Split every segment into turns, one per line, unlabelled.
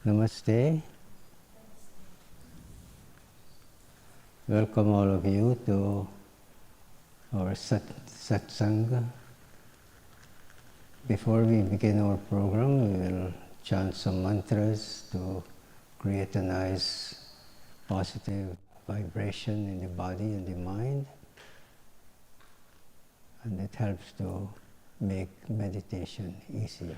Namaste. Welcome all of you to our Satsang. Before we begin our program, we will chant some mantras to create a nice positive vibration in the body and the mind, and it helps to make meditation easier.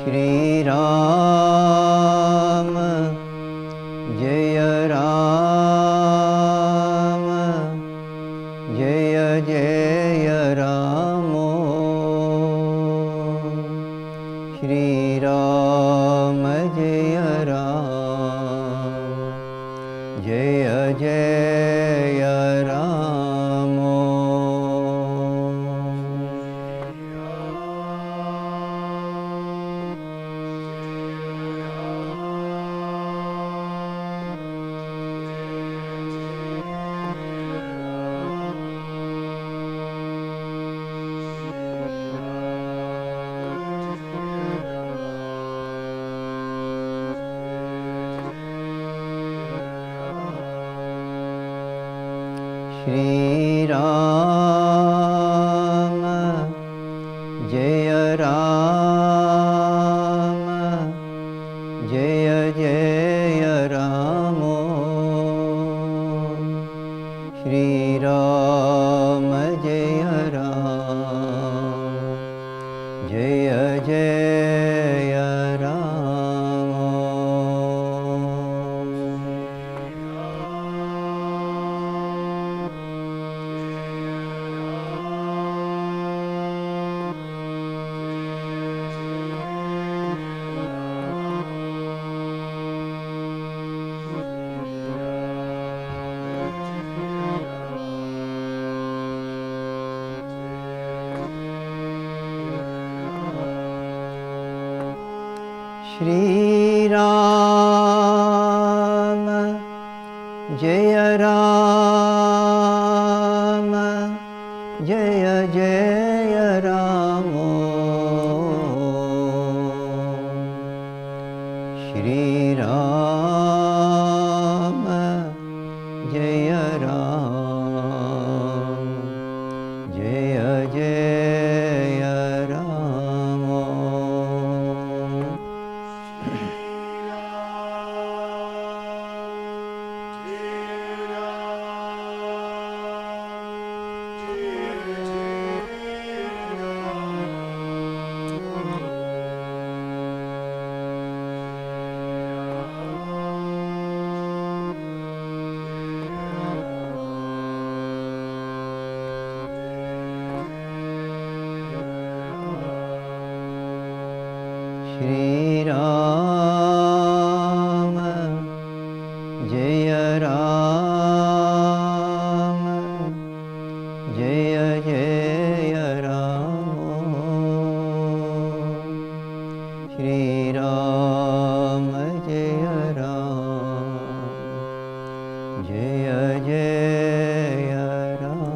Shri Ram, Jaya Ram, Jaya Jaya Ramo. Shri Ram, Jaya Ram, Jaya Jaya Ramo. Shri Rama Jaya Rama Jaya Jaya Ramo Shri Rama Jaya Rama Jaya Jaya Ramo. Shri Rama Jaya Rama Jaya Jaya Ramo Shri Rama Jaya Rama Jaya Jaya Ramo. Shri Rama Jaya Rama Jaya Jaya Ramo Shri Rama Jaya Rama Jaya Jaya Ramo.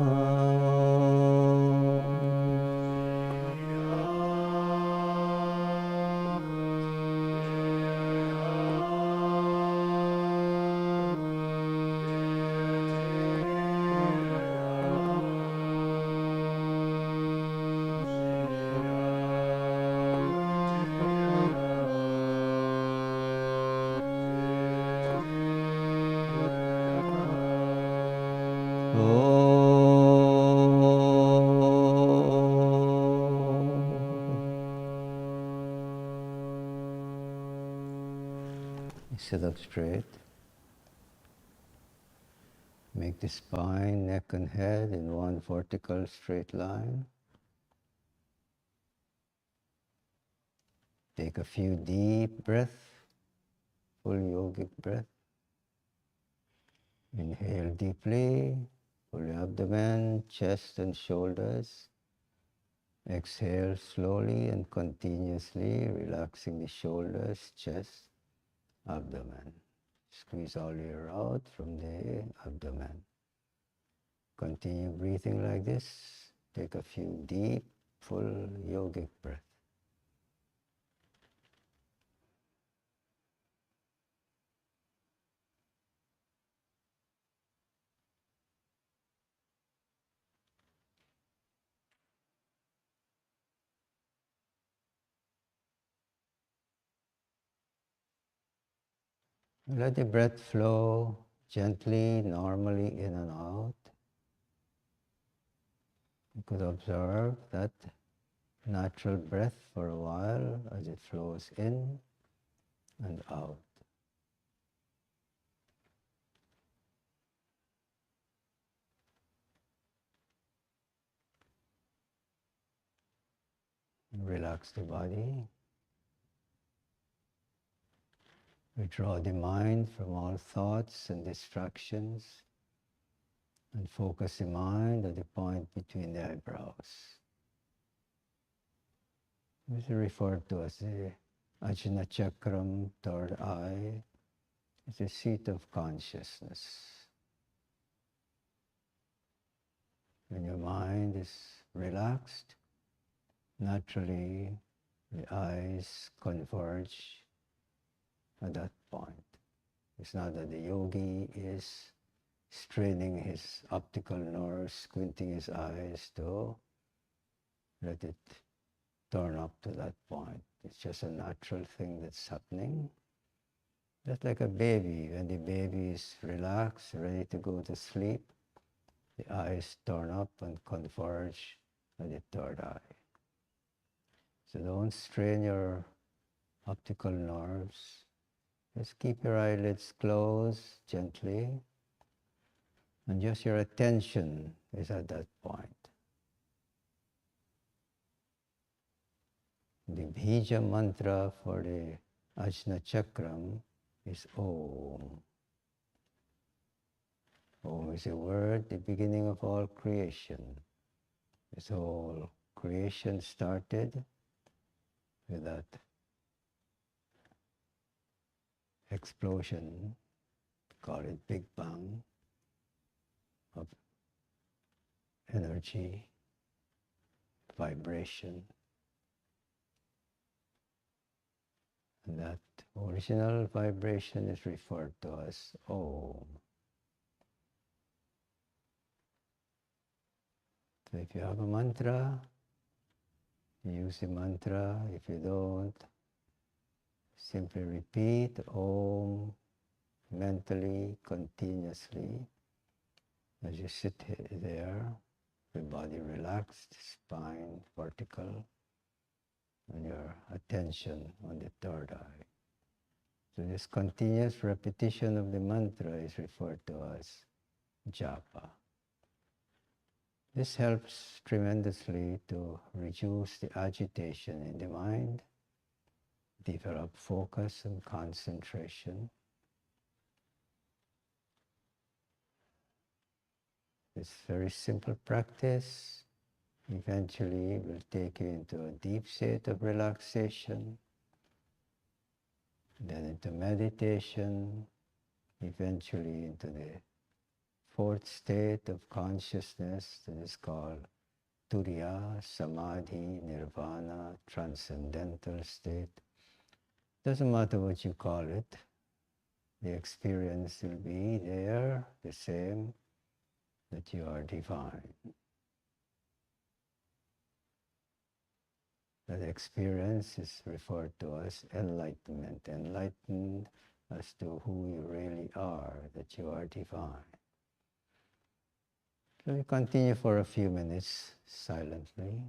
Sit up straight. Make the spine, neck and head in one vertical straight line. Take a few deep breaths, full yogic breath. Inhale deeply, pull your abdomen, chest and shoulders. Exhale slowly and continuously, relaxing the shoulders, chest, abdomen. Squeeze all the air out from the abdomen. Continue breathing like this. Take a few deep, full yogic breaths. Let the breath flow gently, normally in and out. You could observe that natural breath for a while as it flows in and out. Relax the body. Withdraw the mind from all thoughts and distractions and focus the mind at the point between the eyebrows. This is referred to as the Ajna Chakram, third eye. It's a seat of consciousness. When your mind is relaxed, naturally the eyes converge at that point. It's not that the yogi is straining his optical nerves, squinting his eyes to let it turn up to that point. It's just a natural thing that's happening. Just like a baby, when the baby is relaxed, ready to go to sleep, the eyes turn up and converge at the third eye. So don't strain your optical nerves. Just keep your eyelids closed gently, and just your attention is at that point. The Bija mantra for the Ajna Chakram is Om. Om is a word, the beginning of all creation. This whole creation started with that explosion, call it Big Bang, of energy, vibration. And that original vibration is referred to as Om. So if you have a mantra, use the mantra. If you don't, simply repeat Om mentally, continuously, as you sit there, your body relaxed, spine vertical, and your attention on the third eye. So this continuous repetition of the mantra is referred to as japa. This helps tremendously to reduce the agitation in the mind, develop focus and concentration. This very simple practice eventually will take you into a deep state of relaxation, then into meditation, eventually into the fourth state of consciousness that is called Turiya, Samadhi, Nirvana, transcendental state. Doesn't matter what you call it, the experience will be there, the same, that you are divine. That experience is referred to as enlightenment, enlightened as to who you really are, that you are divine. So we continue for a few minutes silently.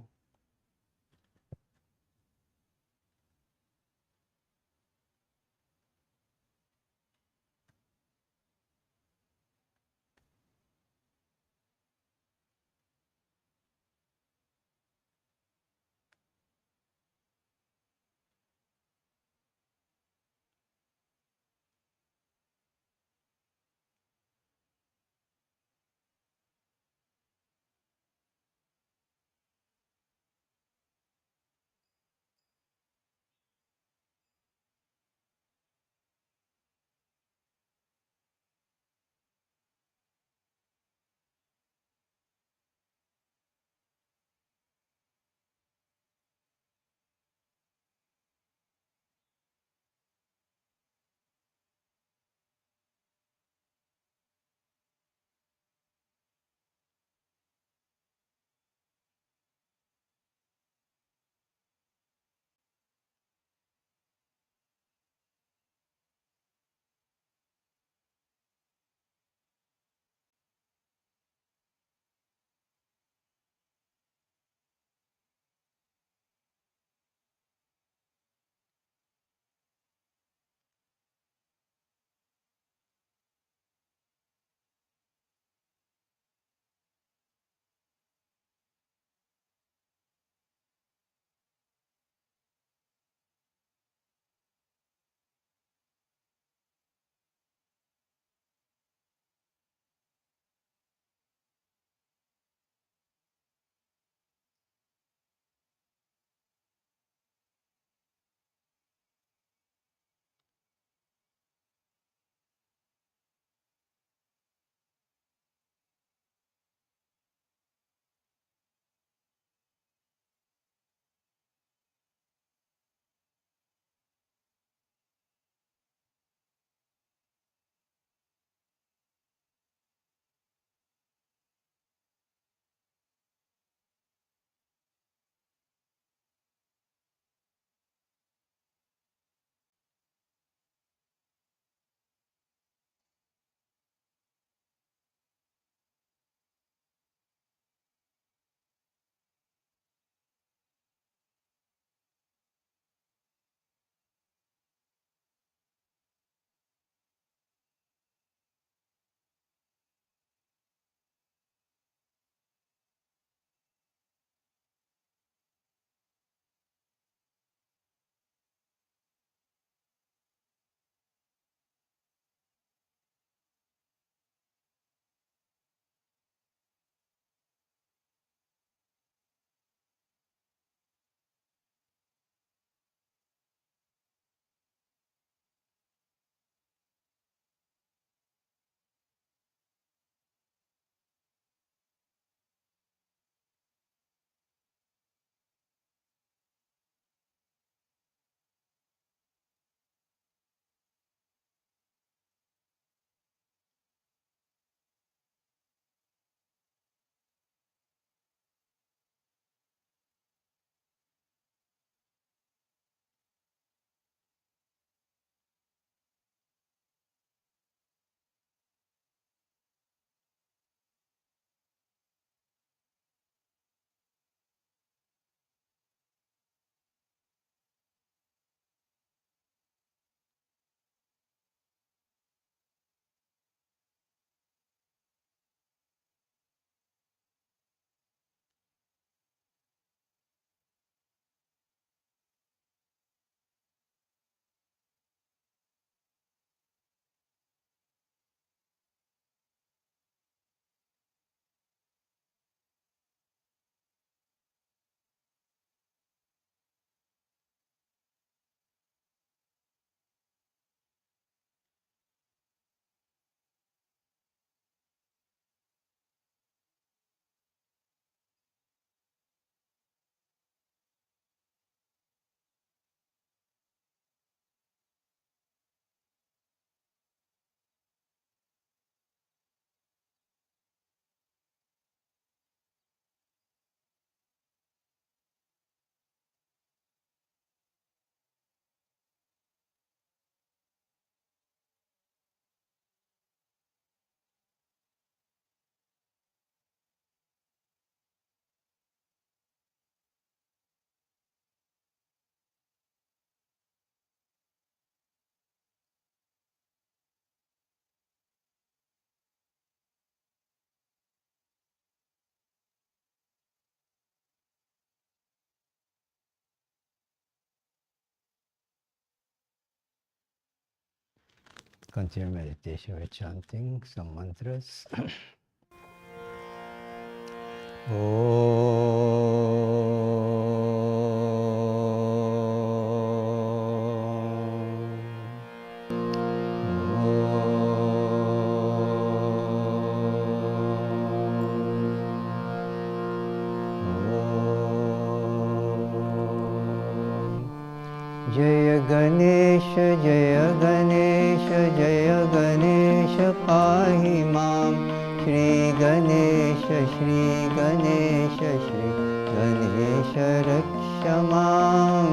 continue meditation with chanting some mantras. Jaya Ganesha, Jaya Ganesha, Jaya Ganesha, Pahi Mam. Shri Ganesha, Shri Ganesha, Shri Ganesha, Raksha Mam.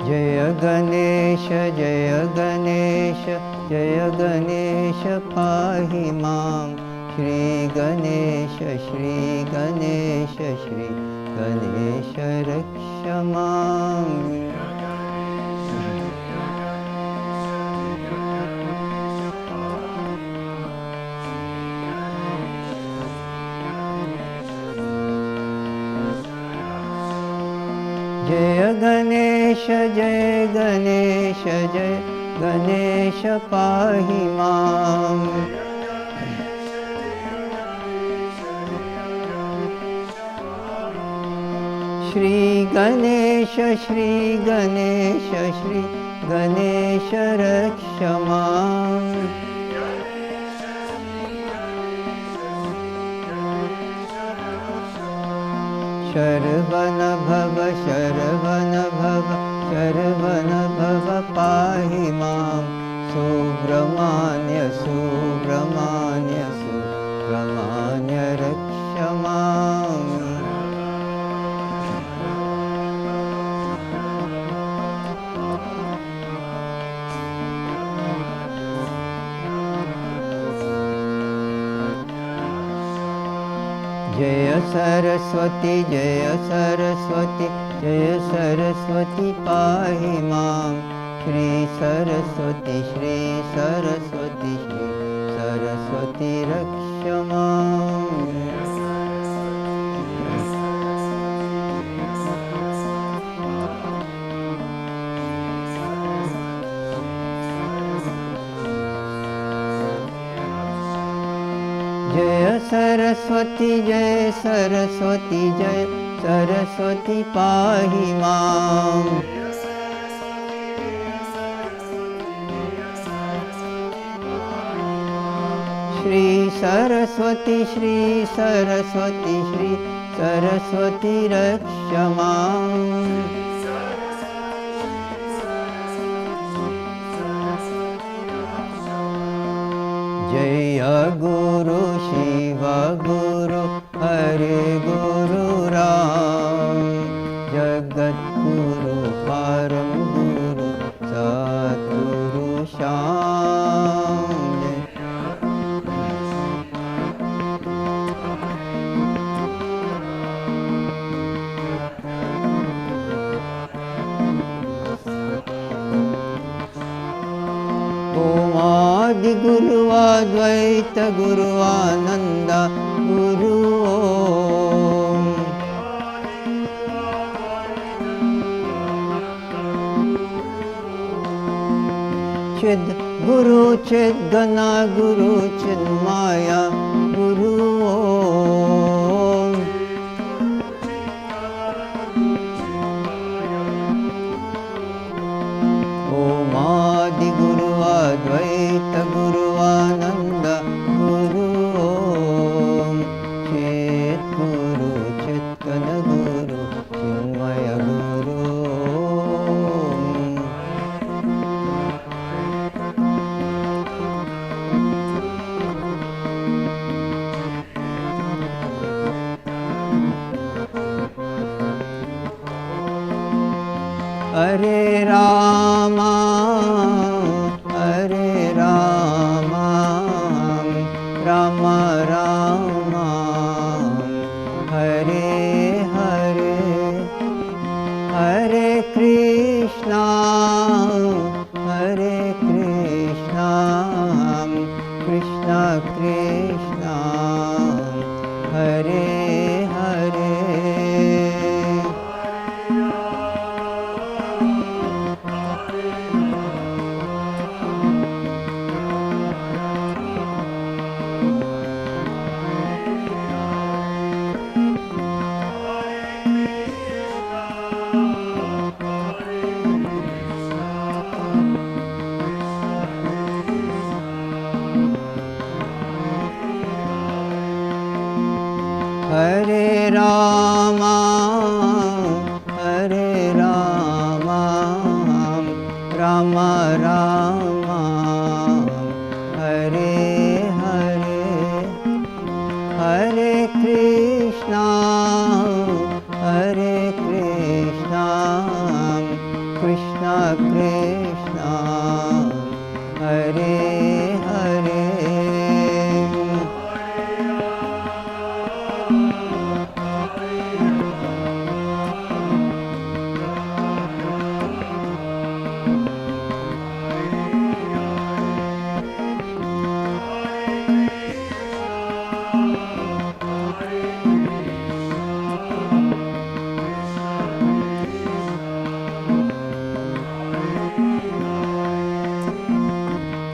Jaya Ganesha, Jaya Ganesha, Jaya Ganesha, Pahi Mam. Shri Ganesha, Shri Ganesha, Shri Ganesha, Raksha Mam. Jaya Ganesha, Jaya Ganesha, Jaya Ganesha, Pahi Mam. Shri Ganesha, Shri Ganesha, Shri Ganesha, Raksha Mam. Sharvana Bhava, Sharvana Bhava, Sharvana Bhava, Pahi Mam. Subramanya, Subramanya, Subramanya, Raksha Mam. Jaya Saraswati, Jaya Saraswati, Jaya Saraswati, Pahi Mam. Shri Saraswati, Shri Saraswati, Shri Saraswati, Raksha Mam. Jaya Saraswati, Jaya Saraswati, Jaya Saraswati, Pahi Mam. Shri Saraswati, Shri Saraswati, Shri Saraswati, Raksha Mam. Jaya Guru Shiva Guru Hari Guru Ram. Jagat Guru Param Guru Satguru Sham. Om Adi Guru Advaita Guru Ananda Guru Om. Chid Guru Chid Gana Guru Chid Maya Guru Om. Om Adi Guru Advaita Guru Ananda Guru Om. Chit Guru Chit Gana Guru Chinmaya Guru Om. Hare Rama, Hare Rama, Rama Rama, Hare Hare, Hare Krishna, Hare Krishna, Krishna Krishna, Hare Hare, Hare Rama, Hare Rama, Rama Rama, Hare Hare, Hare Krishna, Hare Krishna, Krishna Krishna, Hare Hare.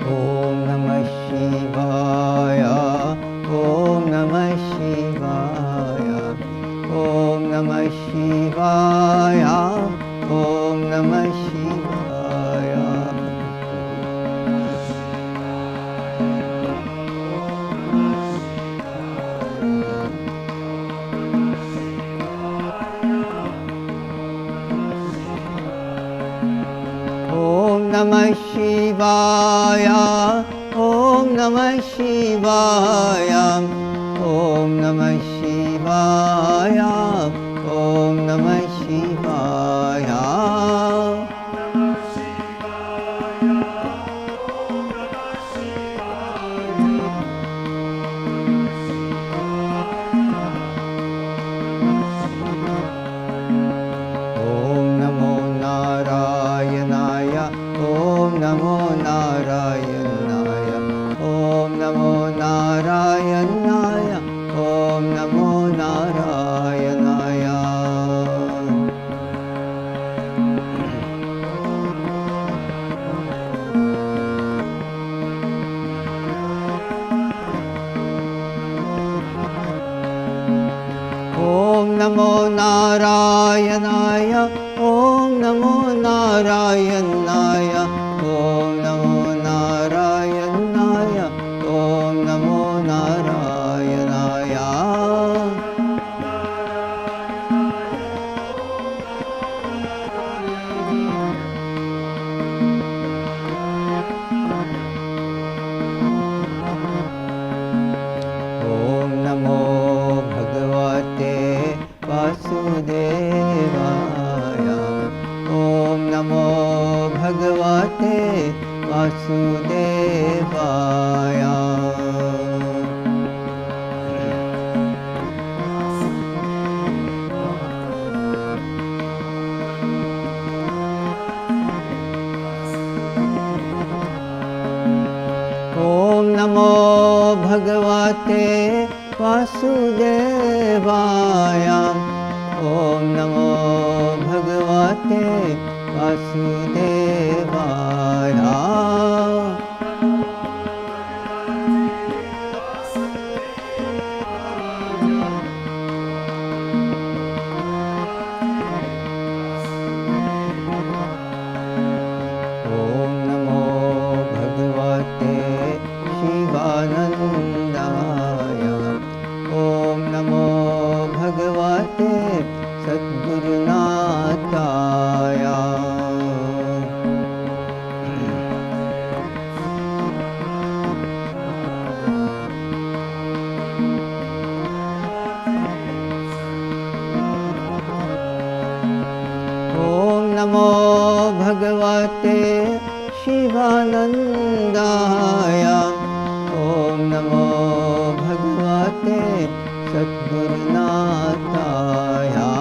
Om Namah Shivaya, Om Namah Shivaya, Om Namah Shivaya, Om Namah Shivaya. Om Namah Shivaya, Om Namah Shivaya, Om Namah Shivaya, Om Namah Shivaya. Om Namo Narayanaya, Om Namo Narayanaya, Om Namo Narayanaya, Om Namo Narayanaya. Om Namo Narayanaya, Om Namo Narayanaya, Om Namo Narayanaya, Om Namo Narayanaya. Om Namo Bhagavate Vasudevaya, Om Namo Bhagavate Vasudevaya. Om Namo Bhagavate Vasudevaya, Om Namo Bhagavate Vasudevaya. Om Namo Bhagavate Shivanandaya, Om Namo Bhagavate Sadgurunathaya. Om Namo Bhagavate Shivanandaya, Om Namo Bhagavate Sadgurunathaya.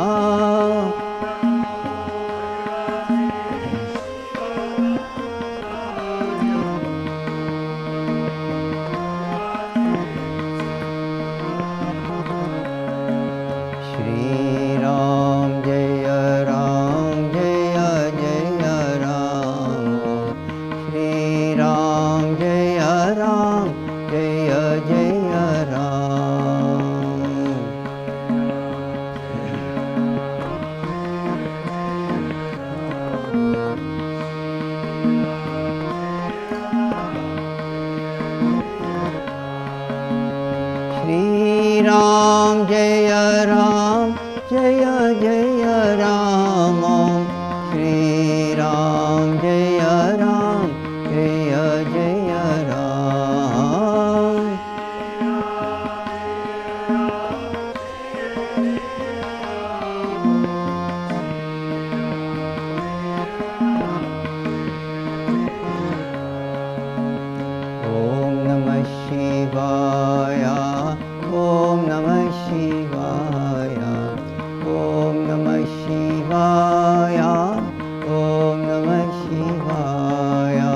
Ram Jaya Jaya Ram Om Shri Ram Jaya Jaya Ram. Om Namah Shivaya, Om Namah Shivaya, Om Namah Shivaya, Om Namah Shivaya.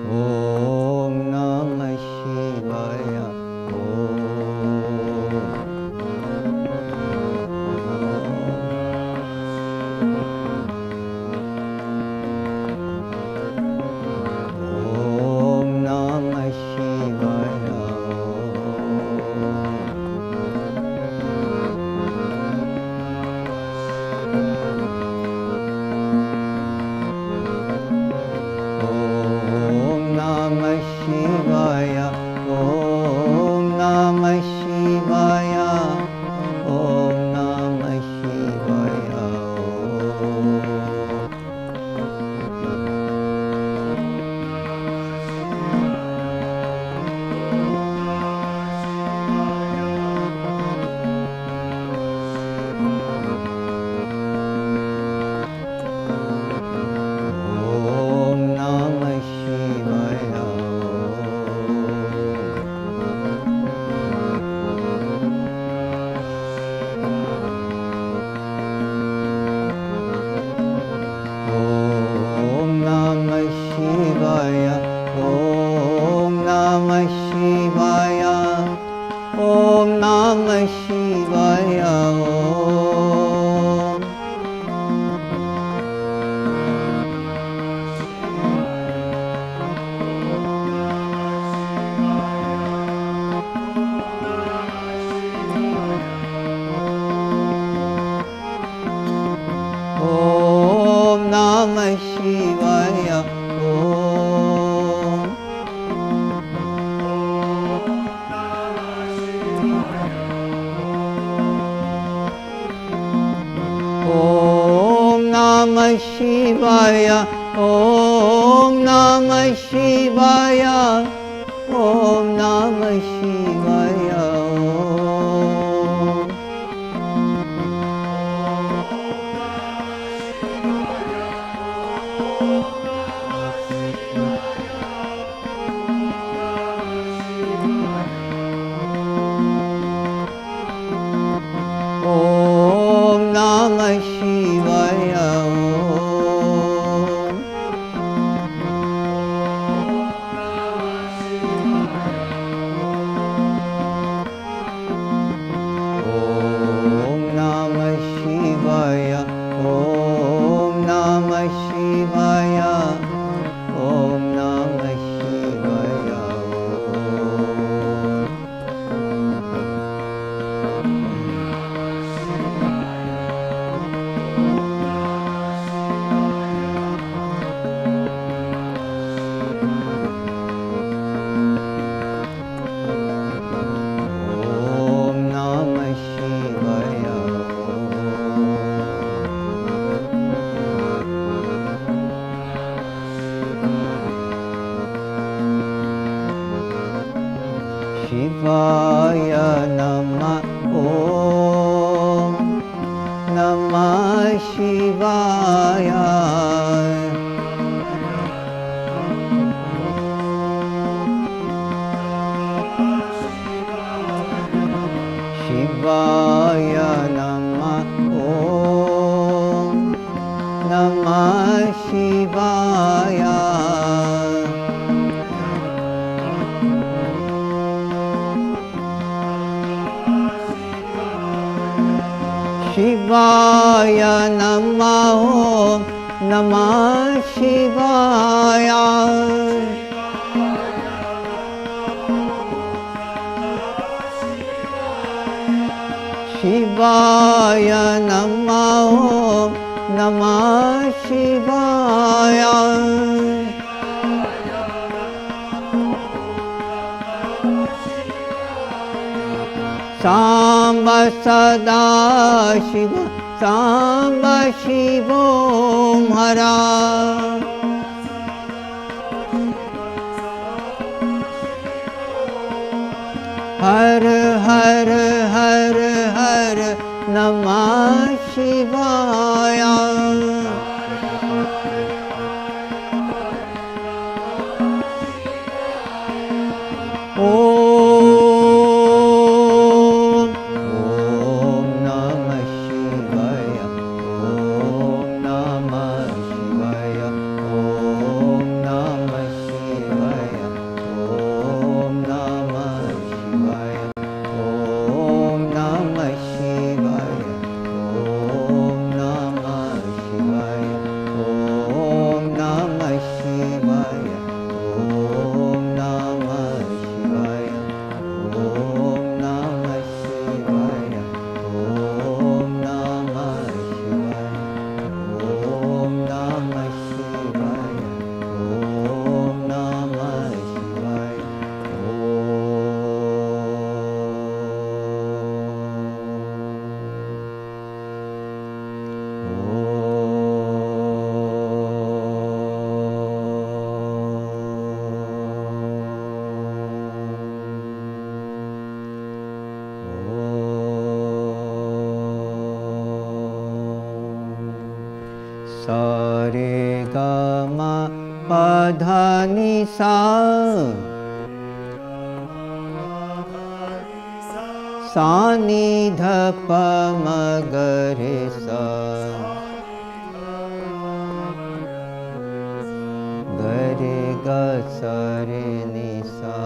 Om Namah Shivaya. Om Namah Shivaya. Om Namah Shivaya, Om Namah Shivaya, Om Namah Shivaya. Om Namah Shivaya. Om Namah Shivaya, Om Namah Shivaya, Om Namah Shivaya. Om Namah Shivaya. Om Namah Shivaya, Om Namah Shivaya, Om Namah Shivaya. Om Namah Shivaya. Om Namah Shivaya, Om Namah Shivaya, Om Namah Shivaya. Om Namah Shivaya. Shivaya Namah. Om Namah Shivaya. Shivaya Namah. Om Namah Shivaya. Shivaya Namah Namah Shivaya. Shivaya Namah Namah Shivaya. Samba Sada Shiva Samba Shivom Hara. Har Har Har Har Namah Shivaya. Sare Gama Pada Ni Sa Sa Ni Dha Pa Ma Ga Re Sa Ga Re Ga Sa Re Ni Sa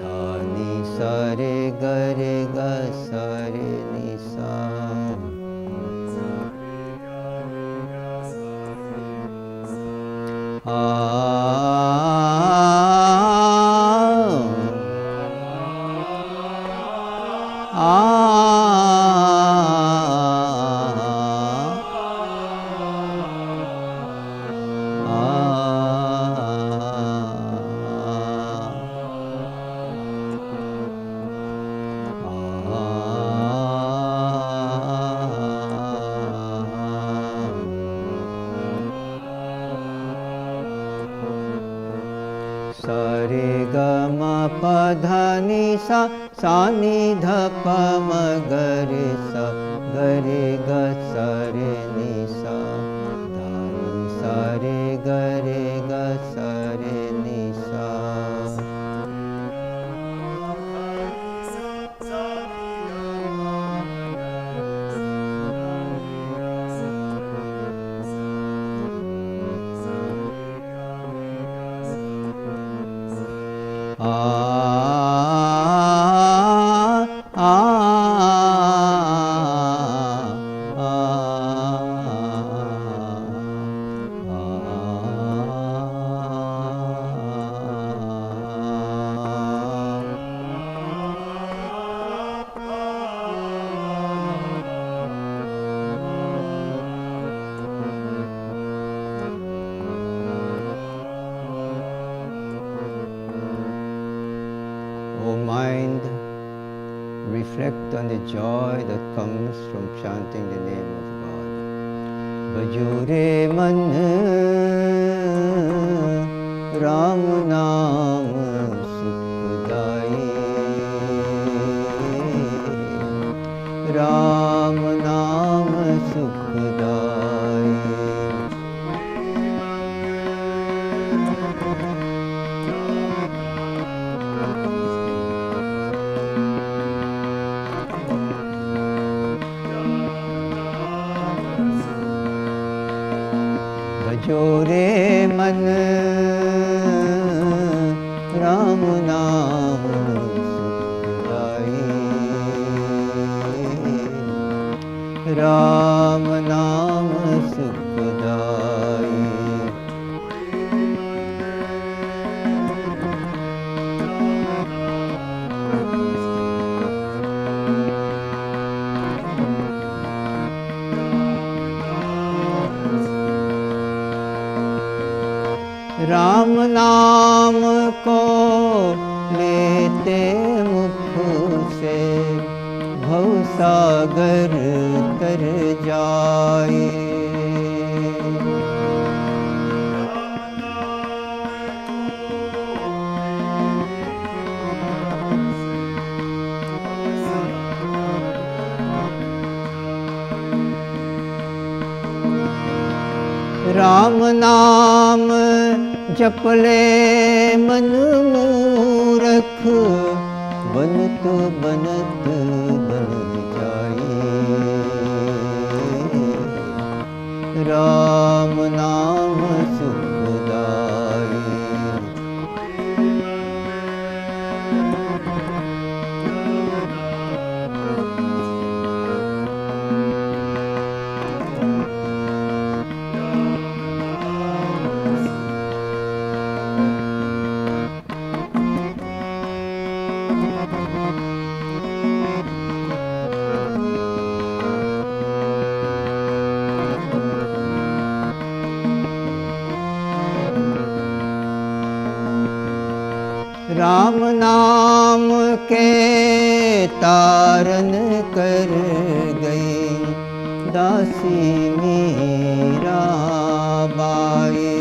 Dha Ni Sa Re Ga Re Ga Sa Re Ni Sa. Sare Gama Pada Ni Sa Sa Ni Dha Pa Ma Ga Re Sa Ga Re Ga Sa Re Ni Sa Dha Ni Sa Re Ga Re Ga Sa Re Ni Sa. O mind, reflect on the joy that comes from chanting the name of God. Bhajure man Ram Naam Sukhdai, Ram Naam Sukhdai. Bhajore man Ram Naam Sukhdai. Ram नाम सुखदाई। राम नाम को लेते मुख से भवसागर तर जाए। राम नाम जप ले मन मूरख, बनत बनत बन जाए। राम नाम सुखदाई। राम नाम के तारन कर गई दासी मीरा बाई।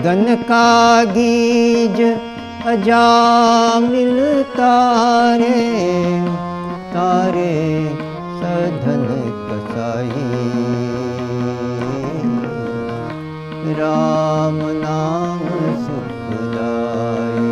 गन का गीज अजामिल तारे, तारे सधन कसाई। राम नाम सुखदाई।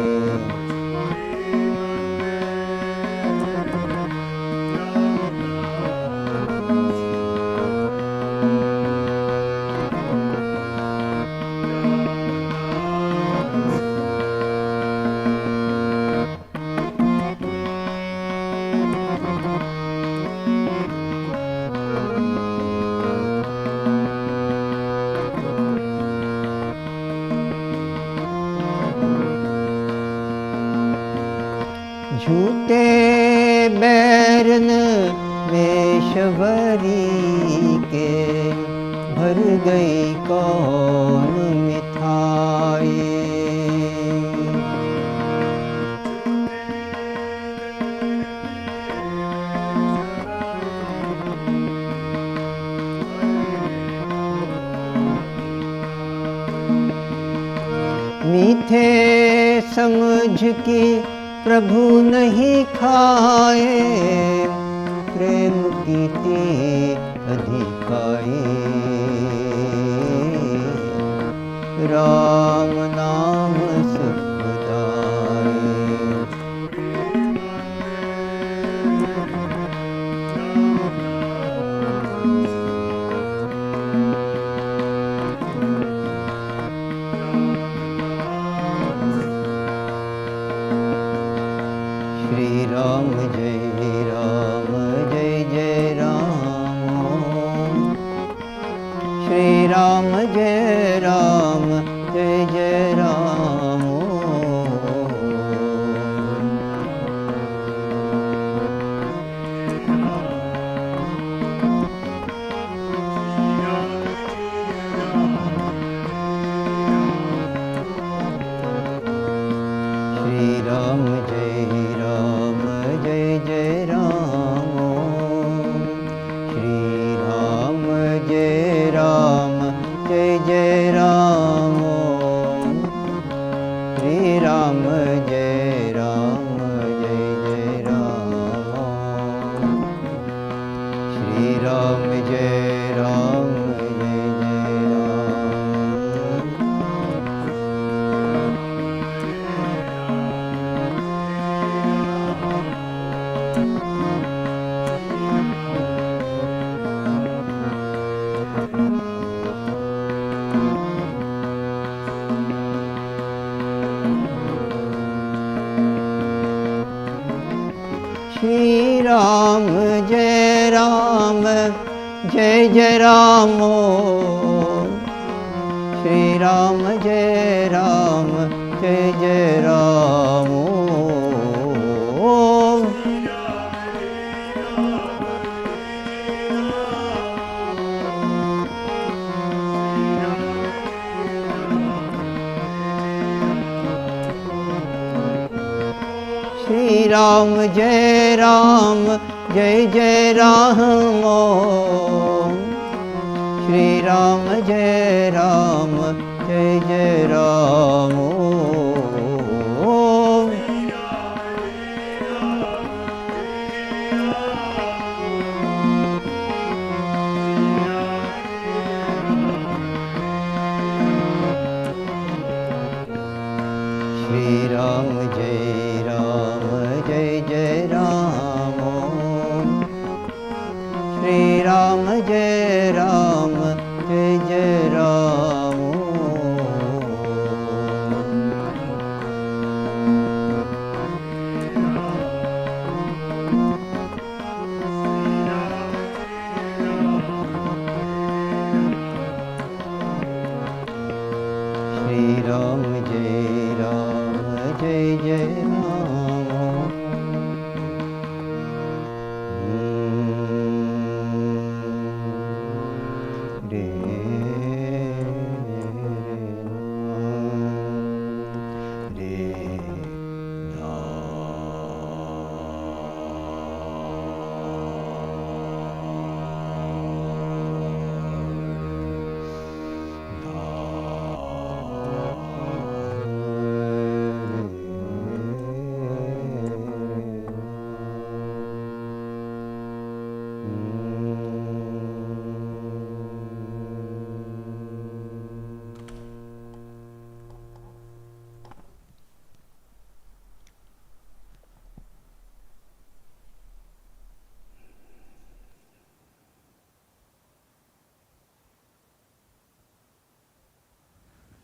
झूठे बैरन वेशवरी के भर गई कौन मिठाई। मीठे समझ की प्रभु नहीं खाए, प्रेम की अधिकाई। राम नाम सुखदाई। श्री राम जय राम जय जय राम। श्री राम जय राम जय जय राम। श्री राम जय राम जय जय राम। श्री राम जय राम जय जय Ram. Ram, Jai Ram, Jai Jai Ram, Shri Ram, Jai Ram, Jai Jai Ram. Shri Ram, Jai Ram, Jai Jai Ram, Shri Ram, Jai Ram, Jai Jai Ram. Shri Ram, Jai Ram, Jai Jai Ram, Shri Ram, Jai Ram, Jai Jai Ram. Shri Ram, Jai Ram, Jai Jai Ram.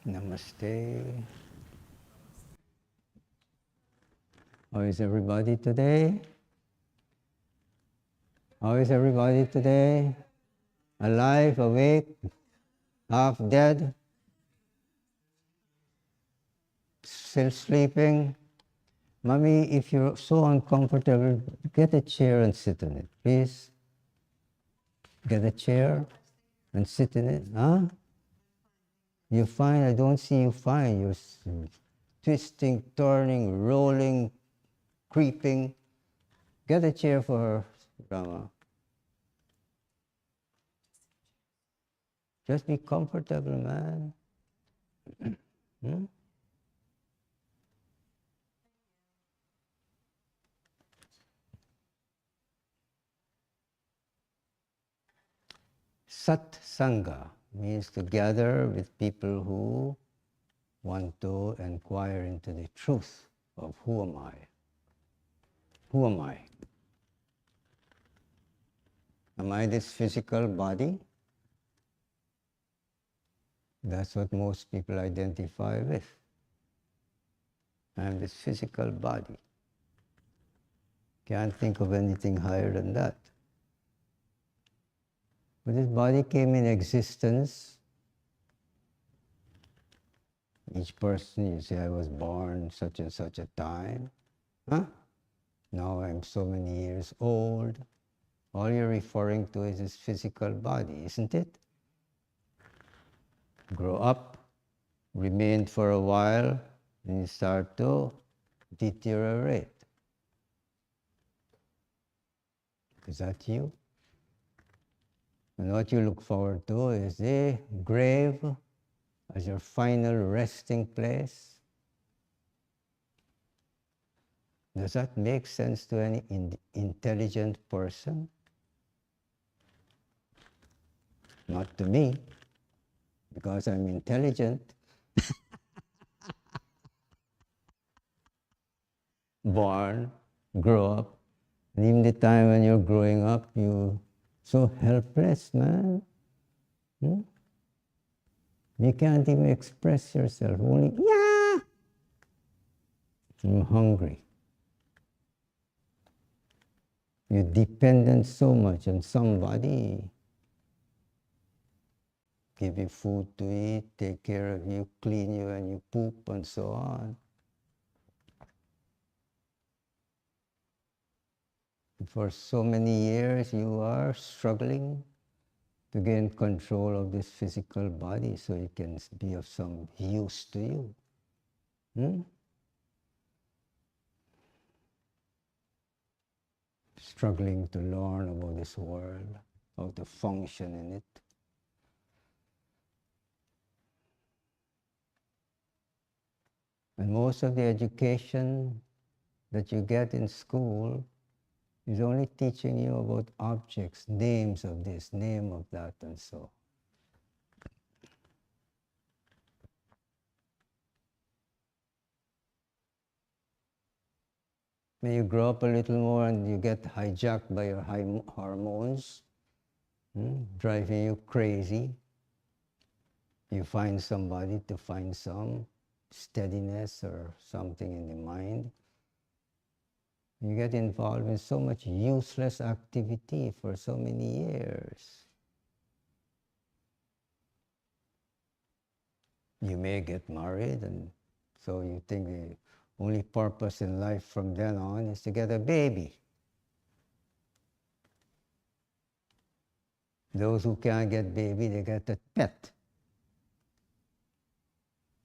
Namaste. How is everybody today? How is everybody today? Alive, awake, half dead, still sleeping? Mommy, if you're so uncomfortable, get a chair and sit in it, please. Get a chair and sit in it, huh? You're fine, I don't see you fine. You're twisting, turning, rolling, creeping. Get a chair for her, Rama. Just be comfortable, man. Hmm? Satsanga means to gather with people who want to inquire into the truth of who am I? Who am I? Am I this physical body? That's what most people identify with. I am this physical body. Can't think of anything higher than that. When this body came in existence, each person, you say, I was born such and such a time. Huh? Now I'm so many years old. All you're referring to is this physical body, isn't it? Grow up, remain for a while, and you start to deteriorate. Is that you? And what you look forward to is the grave as your final resting place. Does that make sense to any intelligent person? Not to me, because I'm intelligent. Born, grow up, and even the time when you're growing up, you're so helpless, man. Hmm? You can't even express yourself, only, yeah, I'm hungry. You're dependent so much on somebody. Give you food to eat, take care of you, clean you when you poop, and so on. For so many years you are struggling to gain control of this physical body so it can be of some use to you. Struggling to learn about this world, how to function in it. And most of the education that you get in school is only teaching you about objects, names of this, name of that, and so. When you grow up a little more and you get hijacked by your hormones, driving you crazy, you find somebody to find some steadiness or something in the mind. You get involved in so much useless activity for so many years. You may get married, and so you think the only purpose in life from then on is to get a baby. Those who can't get baby, they get a pet.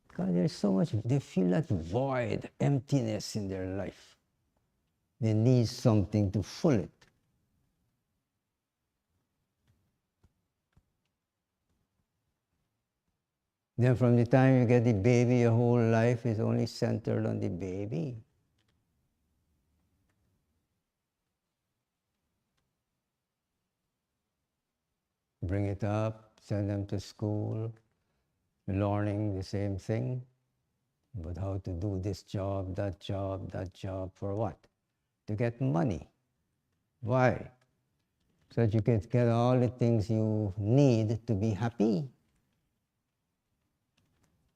Because there's so much, they feel that void, emptiness in their life. They need something to fill it. Then from the time you get the baby, your whole life is only centered on the baby. Bring it up, send them to school, learning the same thing, but how to do this job, that job, for what? To get money. Why? So that you can get all the things you need to be happy.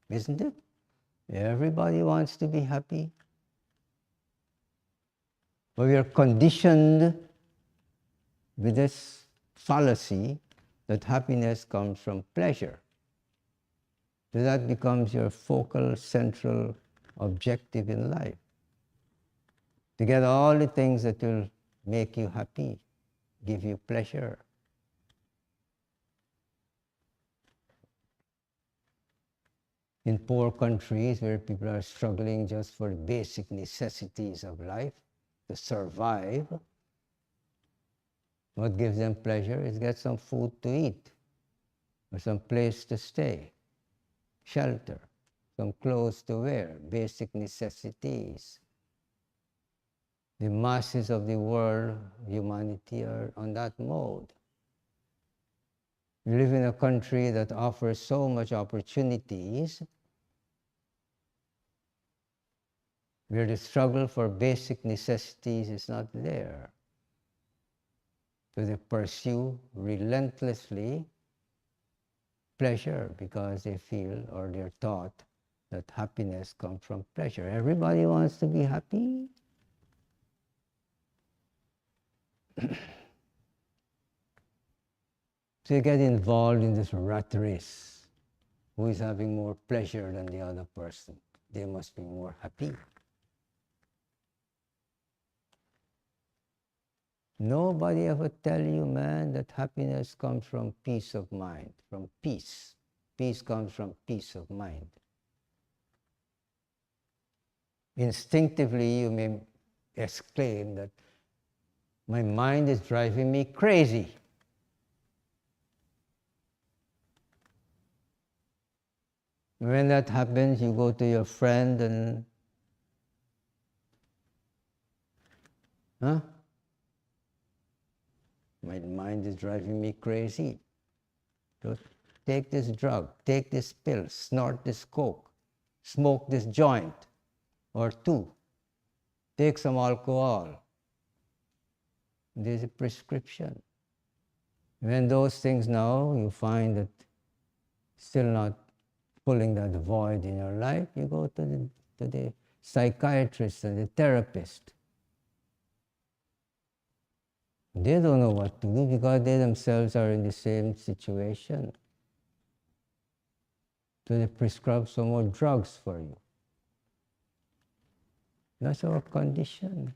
Isn't it? Everybody wants to be happy. But we are conditioned with this fallacy that happiness comes from pleasure. So that becomes your focal, central objective in life. To get all the things that will make you happy, give you pleasure. In poor countries where people are struggling just for the basic necessities of life, to survive, what gives them pleasure is get some food to eat, or some place to stay, shelter, some clothes to wear, basic necessities. The masses of the world, humanity, are on that mode. We live in a country that offers so much opportunities, where the struggle for basic necessities is not there. So they pursue relentlessly pleasure because they feel or they're taught that happiness comes from pleasure. Everybody wants to be happy. So you get involved in this rat race. Who is having more pleasure than the other person? They must be more happy. Nobody ever tell you, man, that happiness comes from peace of mind, from peace. Peace comes from peace of mind. Instinctively, you may exclaim that my mind is driving me crazy. When that happens, you go to your friend and, my mind is driving me crazy. So take this drug, take this pill, snort this coke, smoke this joint or two, take some alcohol. There's a prescription. When those things now you find that still not pulling that void in your life, you go to the psychiatrist and the therapist. They don't know what to do because they themselves are in the same situation. So they prescribe some more drugs for you. That's our condition.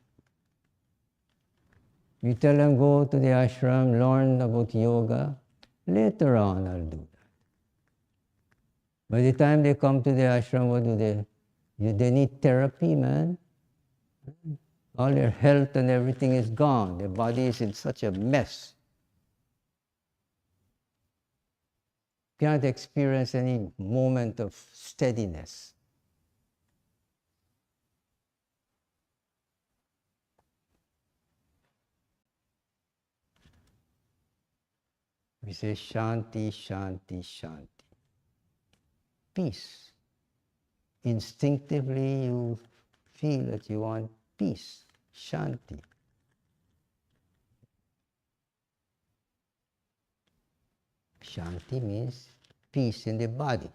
You tell them, go to the ashram, learn about yoga. Later on, I'll do that. By the time they come to the ashram, what do they? They need therapy, man. All their health and everything is gone. Their body is in such a mess. Can't experience any moment of steadiness. We say shanti, shanti, shanti. Peace. Instinctively you feel that you want peace, shanti. Shanti means peace in the body.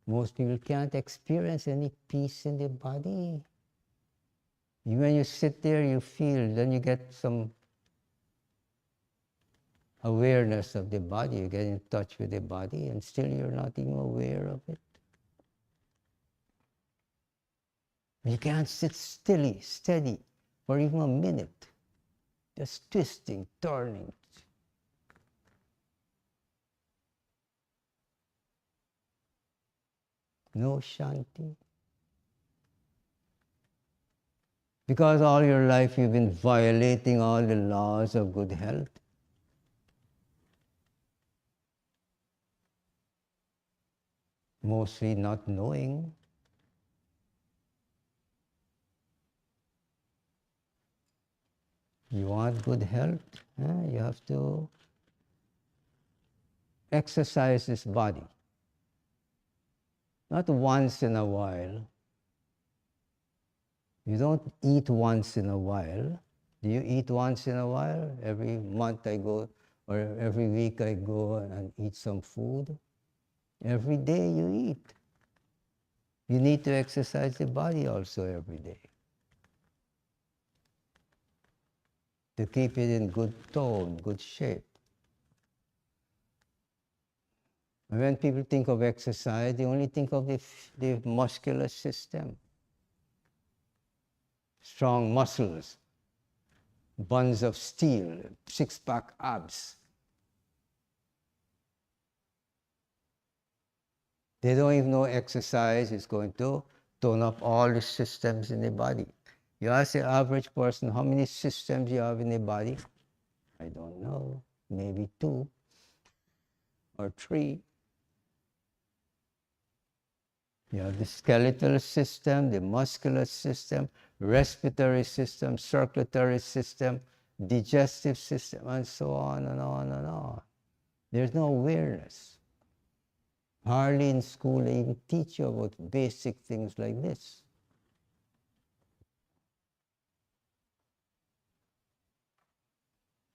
Most people can't experience any peace in the body. When you sit there, you feel, then you get some awareness of the body. You get in touch with the body, and still you're not even aware of it. You can't sit steady for even a minute. Just twisting, turning. No shanti. Because all your life you've been violating all the laws of good health. Mostly not knowing. You want good health, you have to exercise this body. Not once in a while. You don't eat once in a while. Do you eat once in a while? Every month I go, or every week I go and eat some food. Every day you eat. You need to exercise the body also every day, to keep it in good tone, good shape. And when people think of exercise, they only think of the muscular system. Strong muscles, buns of steel, six-pack abs. They don't even know exercise is going to tone up all the systems in the body. You ask the average person, how many systems you have in the body? I don't know, maybe 2 or 3. You have the skeletal system, the muscular system, respiratory system, circulatory system, digestive system, and so on and on and on. There's no awareness. Hardly in school they even teach you about basic things like this.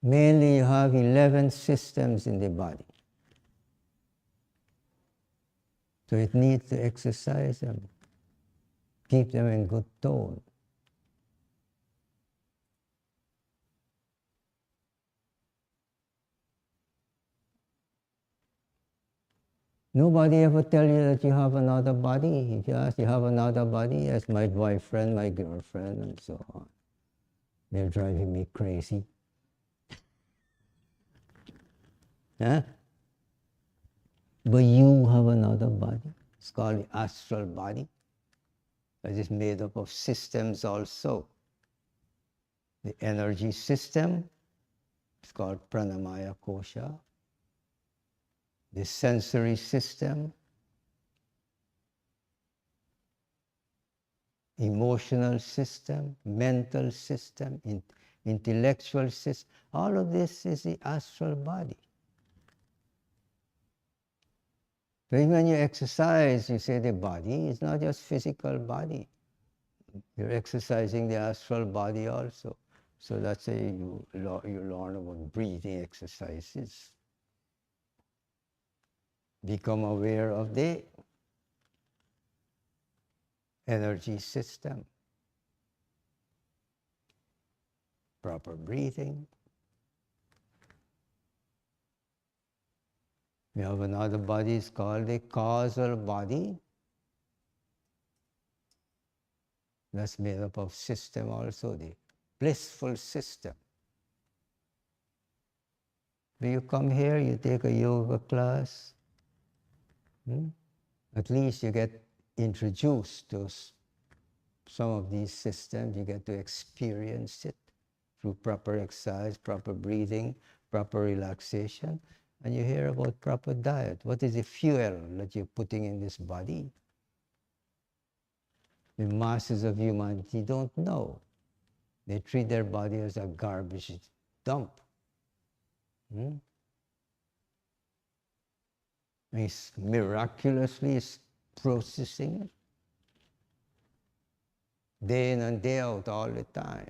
Mainly you have 11 systems in the body. So it needs to exercise them, keep them in good tone. Nobody ever tell you that you have another body. If you ask, you have another body? Yes, my boyfriend, my girlfriend, and so on. They're driving me crazy. Huh? But you have another body. It's called the astral body. That is made up of systems also. The energy system is called pranamaya kosha. The sensory system, emotional system, mental system, intellectual system. All of this is the astral body. But when you exercise, you say the body is not just physical body. You're exercising the astral body also. So that's why you learn about breathing exercises. Become aware of the energy system. Proper breathing, We have another body, it's called the causal body. That's made up of system also, the blissful system. When you come here, you take a yoga class, at least you get introduced to some of these systems. You get to experience it through proper exercise, proper breathing, proper relaxation. And you hear about proper diet. What is the fuel that you're putting in this body? The masses of humanity don't know. They treat their body as a garbage dump. It's miraculously processing it. Day in and day out, all the time.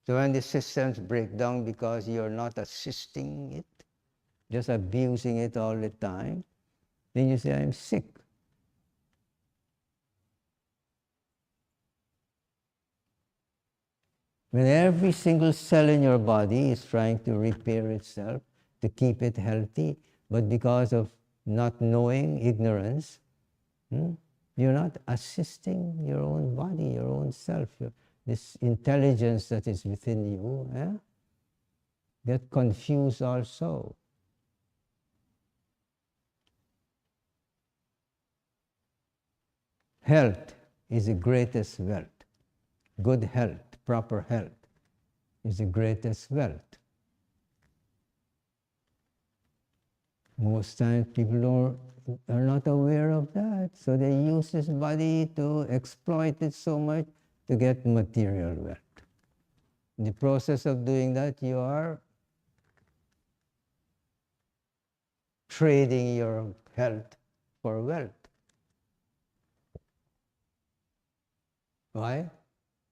So when the systems break down because you're not assisting it, just abusing it all the time, then you say, I'm sick. When every single cell in your body is trying to repair itself, to keep it healthy, but because of not knowing, ignorance, you're not assisting your own body, your own self, this intelligence that is within you, get confused also. Health is the greatest wealth. Good health, proper health is the greatest wealth. Most times people are not aware of that, so they use this body to exploit it so much to get material wealth. In the process of doing that, you are trading your health for wealth. Why?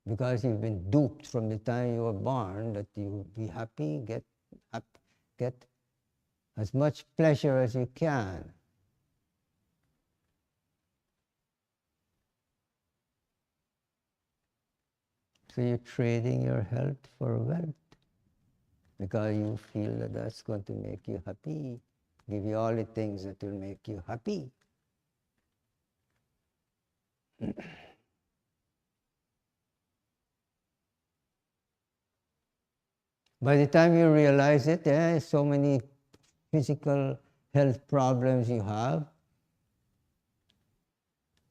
Because you've been duped from the time you were born that you will be happy, get as much pleasure as you can. So you're trading your health for wealth because you feel that that's going to make you happy, give you all the things that will make you happy. By the time you realize it, so many physical health problems you have.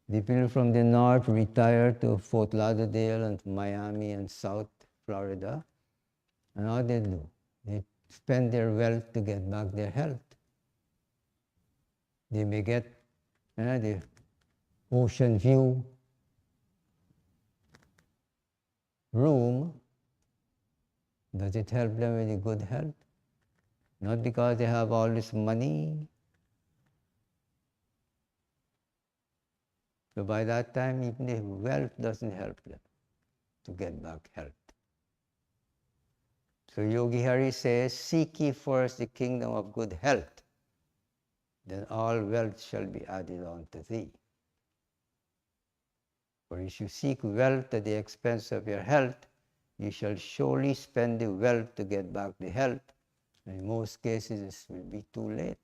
The people from the north retire to Fort Lauderdale and Miami and South Florida. And all they do, they spend their wealth to get back their health. They may get the ocean view room. Does it help them with a good health? Not because they have all this money. So by that time, even the wealth doesn't help them to get back health. So Yogi Hari says, seek ye first the kingdom of good health, then all wealth shall be added unto thee. For if you seek wealth at the expense of your health, you shall surely spend the wealth to get back the health. And in most cases, it will be too late.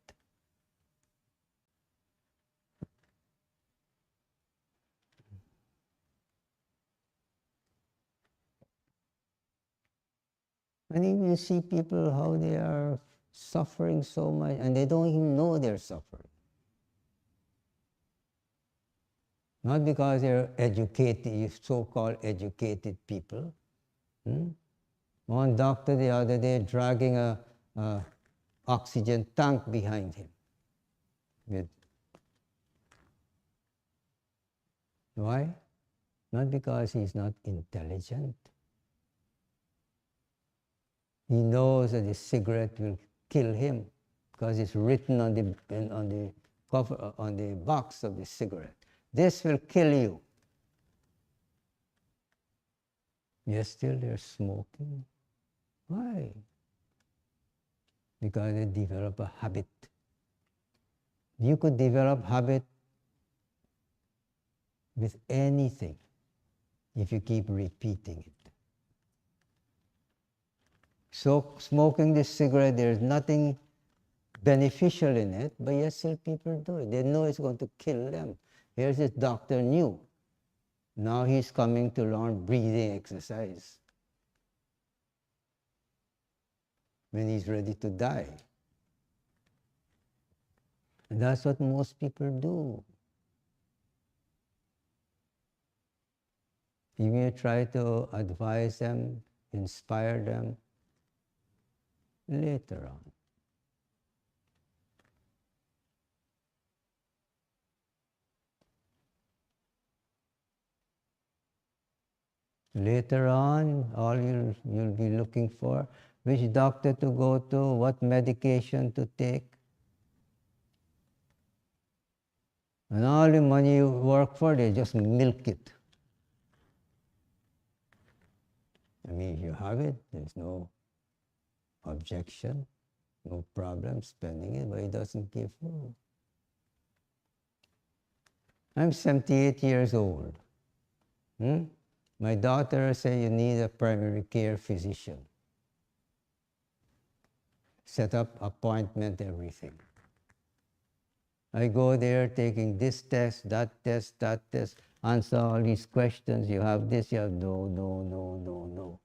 And even you see people, how they are suffering so much, and they don't even know they're suffering. Not because they're educated, so-called educated people. One doctor the other day dragging a oxygen tank behind him. Why? Not because he's not intelligent. He knows that the cigarette will kill him because it's written on the cover, on the box of the cigarette. This will kill you. Yet still they're smoking. Why? Because they develop a habit. You could develop habit with anything if you keep repeating it. So smoking this cigarette, there's nothing beneficial in it, but yet still people do it. They know it's going to kill them. Here's this doctor new. Now he's coming to learn breathing exercise when he's ready to die. And that's what most people do. Even you try to advise them, inspire them, later on. Later on, all you'll be looking for, which doctor to go to, what medication to take. And all the money you work for, they just milk it. I mean, if you have it, there's no objection, no problem spending it, but it doesn't give you. I'm 78 years old. My daughter said you need a primary care physician. Set up appointment, everything. I go there taking this test, that test, answer all these questions. You have this, you have no.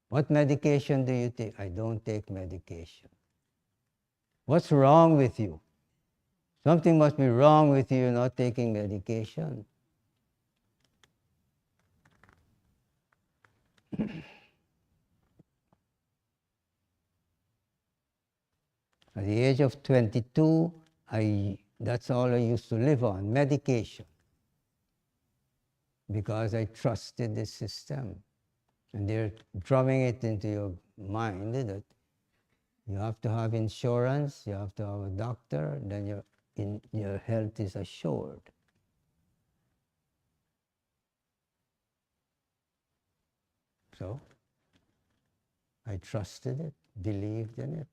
What medication do you take? I don't take medication. What's wrong with you? Something must be wrong with you not taking medication. At the age of 22, that's all I used to live on, medication. Because I trusted the system. And they're drumming it into your mind that you have to have insurance, you have to have a doctor, then your health is assured. So, I trusted it, believed in it.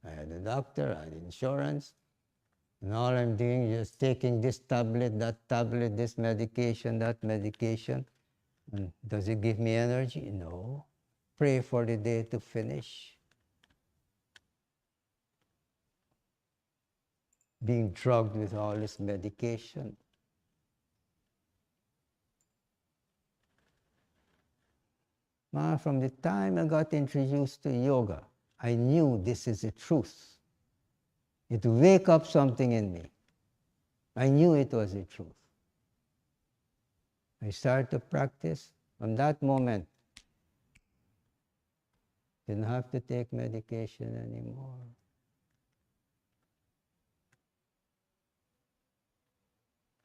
I had a doctor, I had insurance, and all I'm doing is just taking this tablet, this medication, that medication. And does it give me energy? No. Pray for the day to finish. Being drugged with all this medication. From the time I got introduced to yoga, I knew this is the truth. It would wake up something in me. I knew it was the truth. I started to practice. From that moment, didn't have to take medication anymore.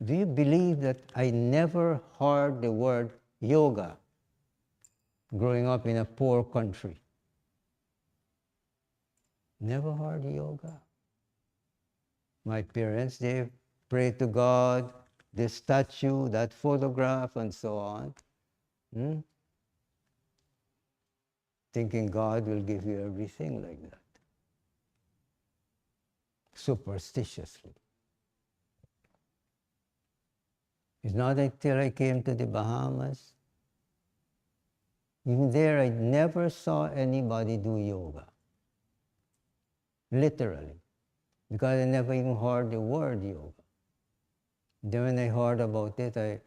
Do you believe that I never heard the word yoga growing up in a poor country? Never heard yoga. My parents, they pray to God, this statue, that photograph, and so on. Thinking God will give you everything like that. Superstitiously. It's not until I came to the Bahamas. Even there, I never saw anybody do yoga. Literally. Because I never even heard the word yoga. Then when I heard about it,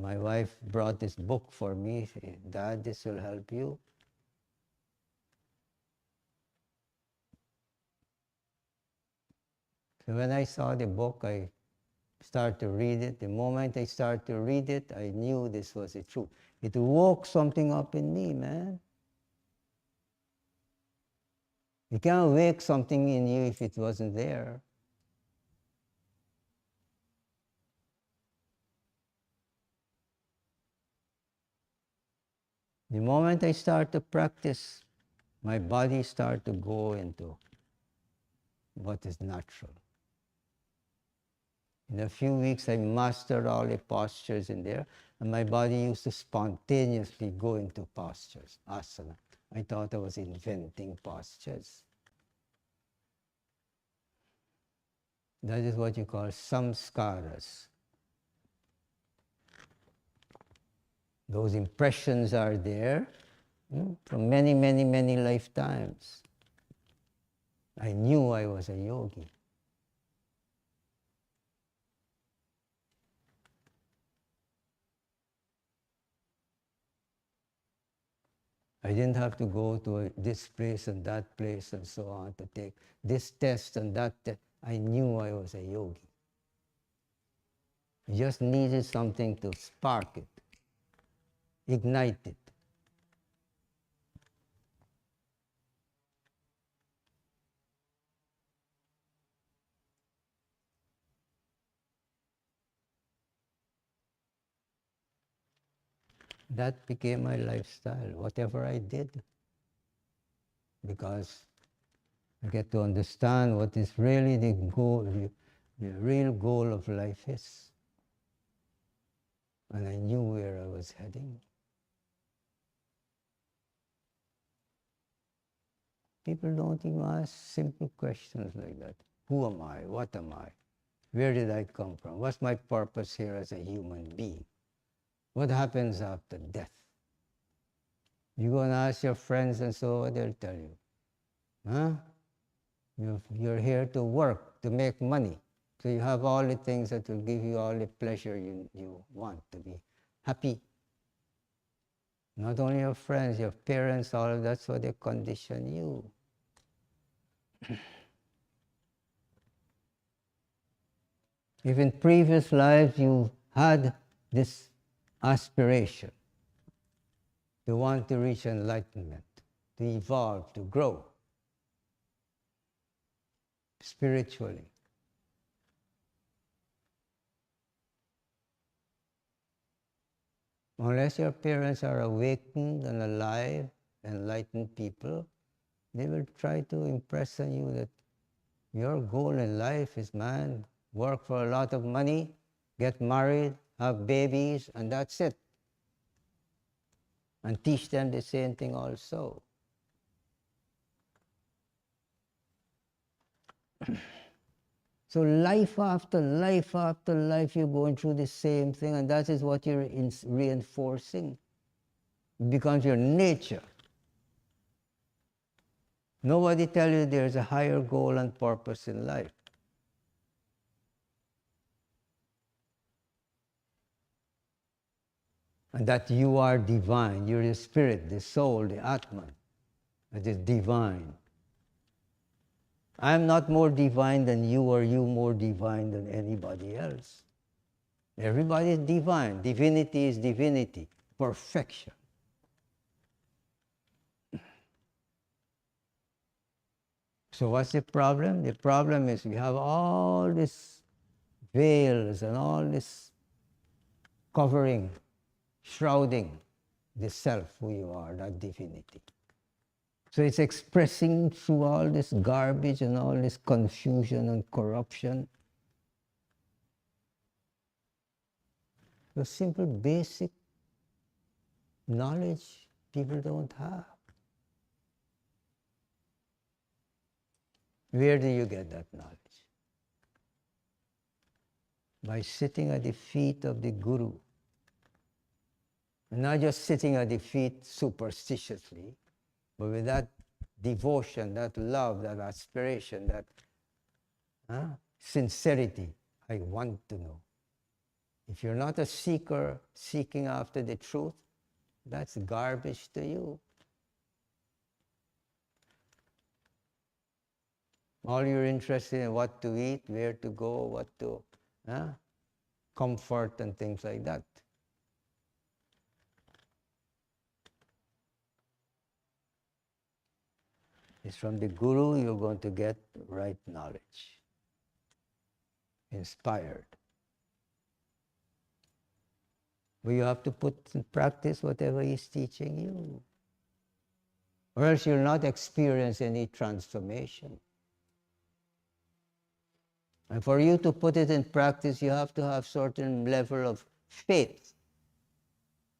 my wife brought this book for me. She said, Dad, this will help you. So when I saw the book, I started to read it. The moment I started to read it, I knew this was the truth. It woke something up in me, man. You can't wake something in you if it wasn't there. The moment I start to practice, my body started to go into what is natural. In a few weeks, I mastered all the postures in there, and my body used to spontaneously go into postures, asana. I thought I was inventing postures. That is what you call samskaras. Those impressions are there from many, many, many lifetimes. I knew I was a yogi. I didn't have to go to this place and that place and so on to take this test and that test. I knew I was a yogi. I just needed something to spark it, ignite it. That became my lifestyle, whatever I did. Because I get to understand what is really the goal, the real goal of life is. And I knew where I was heading. People don't even ask simple questions like that. Who am I? What am I? Where did I come from? What's my purpose here as a human being? What happens after death? You go and ask your friends and so on, they'll tell you. Huh? You're here to work, to make money. So you have all the things that will give you all the pleasure you want to be happy. Not only your friends, your parents, all of that's what they condition you. If in previous lives you had this aspiration to want to reach enlightenment, to evolve, to grow spiritually, unless your parents are awakened and alive, enlightened people, they will try to impress on you that your goal in life is, man, work for a lot of money, get married, have babies, and that's it. And teach them the same thing also. So life after life after life, you're going through the same thing, and that is what you're reinforcing. It becomes your nature. Nobody tells you there's a higher goal and purpose in life. And that you are divine. You're the spirit, the soul, the Atman. That is divine. I'm not more divine than you, or you more divine than anybody else. Everybody is divine. Divinity is divinity. Perfection. So what's the problem? The problem is we have all these veils and all this covering, shrouding the self, who you are, that divinity. So it's expressing through all this garbage and all this confusion and corruption. The simple basic knowledge people don't have. Where do you get that knowledge? By sitting at the feet of the Guru. And not just sitting at the feet superstitiously, but with that devotion, that love, that aspiration, that sincerity. I want to know. If you're not a seeker seeking after the truth, that's garbage to you. All you're interested in what to eat, where to go, what to comfort and things like that. It's from the Guru you're going to get right knowledge. Inspired. But you have to put in practice whatever he's teaching you. Or else you'll not experience any transformation. And for you to put it in practice, you have to have certain level of faith.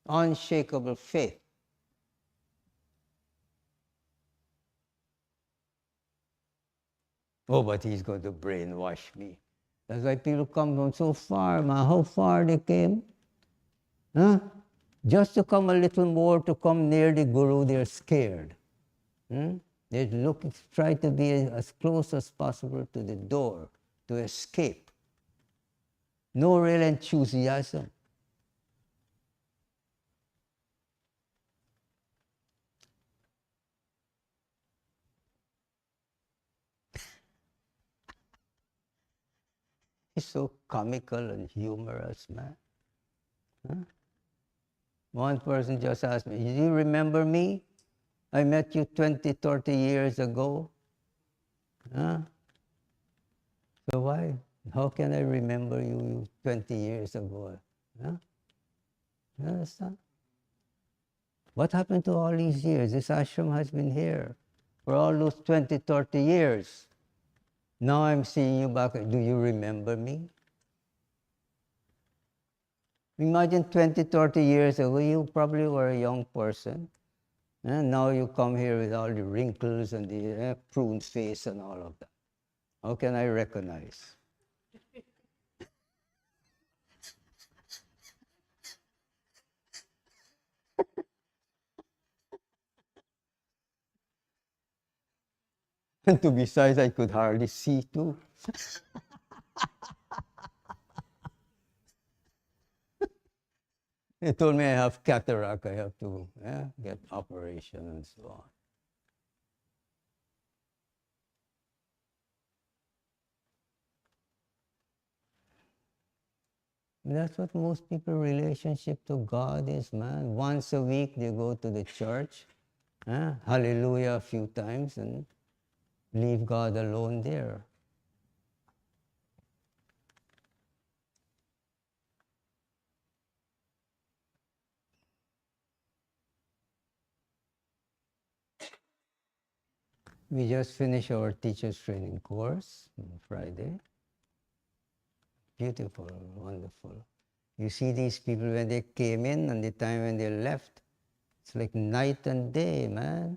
Unshakable faith. Oh, but he's going to brainwash me. That's why people come from so far, man. How far they came? Just to come a little more, to come near the Guru, they're scared. They look, try to be as close as possible to the door to escape. No real enthusiasm. It's so comical and humorous, man. Huh? One person just asked me, "Do you remember me? I met you 20, 30 years ago." Huh? So why? How can I remember you 20 years ago? Huh? You understand? What happened to all these years? This ashram has been here for all those 20, 30 years. Now I'm seeing you back. Do you remember me? Imagine 20, 30 years ago, you probably were a young person. And now you come here with all the wrinkles and the prune face and all of that. How can I recognize? And to besides, I could hardly see too. They told me I have cataract, I have to get operation and so on. That's what most people's relationship to God is, man. Once a week they go to the church, hallelujah a few times, and leave God alone there. We just finished our teacher's training course on Friday. Beautiful, wonderful. You see these people when they came in and the time when they left, it's like night and day, man.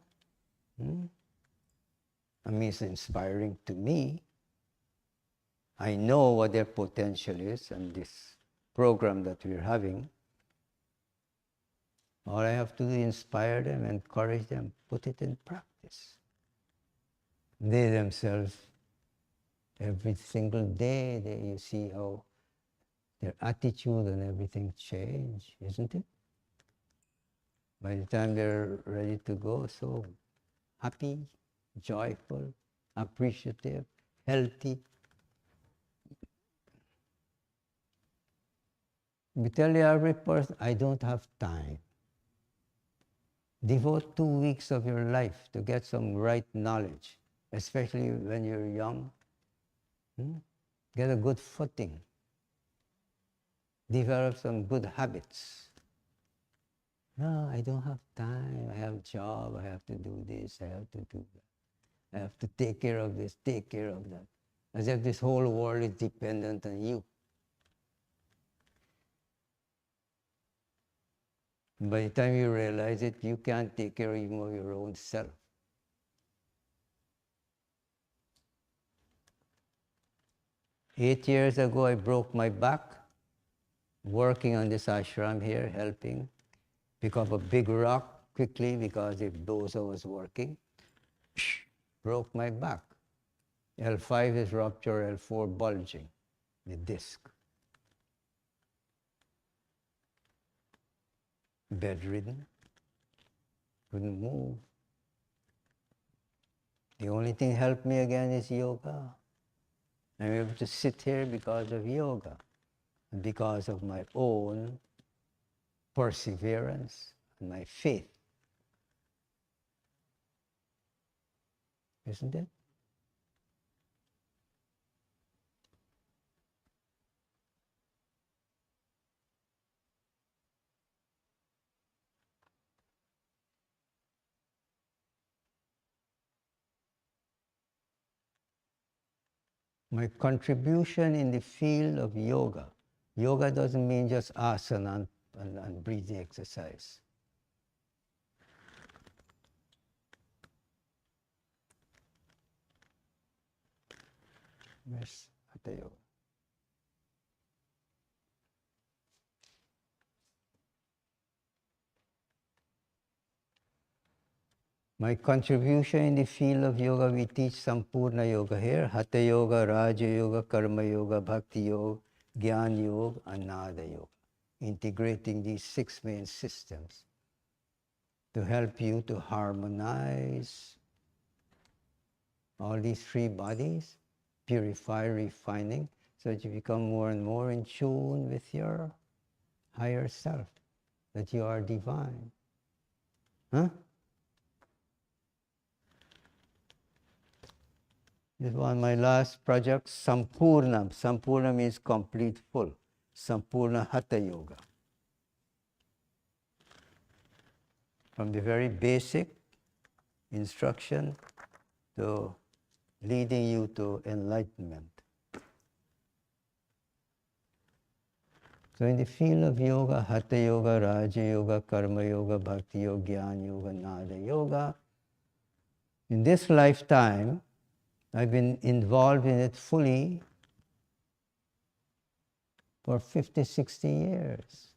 I mean, it's inspiring to me. I know what their potential is and this program that we're having. All I have to do is inspire them, encourage them, put it in practice. They themselves, every single day, you see how their attitude and everything change, isn't it? By the time they're ready to go, so happy, joyful, appreciative, healthy. We tell every person, I don't have time. Devote 2 weeks of your life to get some right knowledge, especially when you're young. Get a good footing. Develop some good habits. No, I don't have time. I have a job. I have to do this. I have to do that. I have to take care of this, take care of that. As if this whole world is dependent on you. By the time you realize it, you can't take care even of your own self. Eight years ago, I broke my back working on this ashram here, helping. Pick up a big rock quickly because it knows I was working. Broke my back. L5 is rupture, L4 bulging, the disc. Bedridden, couldn't move. The only thing helped me again is yoga. I'm able to sit here because of yoga and because of my own perseverance and my faith. Isn't it? My contribution in the field of yoga. Yoga doesn't mean just asana and breathing exercise. Yes, Hatha Yoga. My contribution in the field of yoga, we teach Sampoorna Yoga here, Hatha Yoga, Raja Yoga, Karma Yoga, Bhakti Yoga, Gyan Yoga, and Nada Yoga. Integrating these 6 main systems to help you to harmonize all these 3 bodies, purify, refining, so that you become more and more in tune with your higher self, that you are divine. Huh? This is one of my last projects, Sampoorna. Sampoorna means complete, full. Sampoorna Hatha Yoga. From the very basic instruction to leading you to enlightenment. So in the field of yoga, Hatha Yoga, Raja Yoga, Karma Yoga, Bhakti Yoga, Gyan Yoga, Nada Yoga, in this lifetime, I've been involved in it fully for 50, 60 years.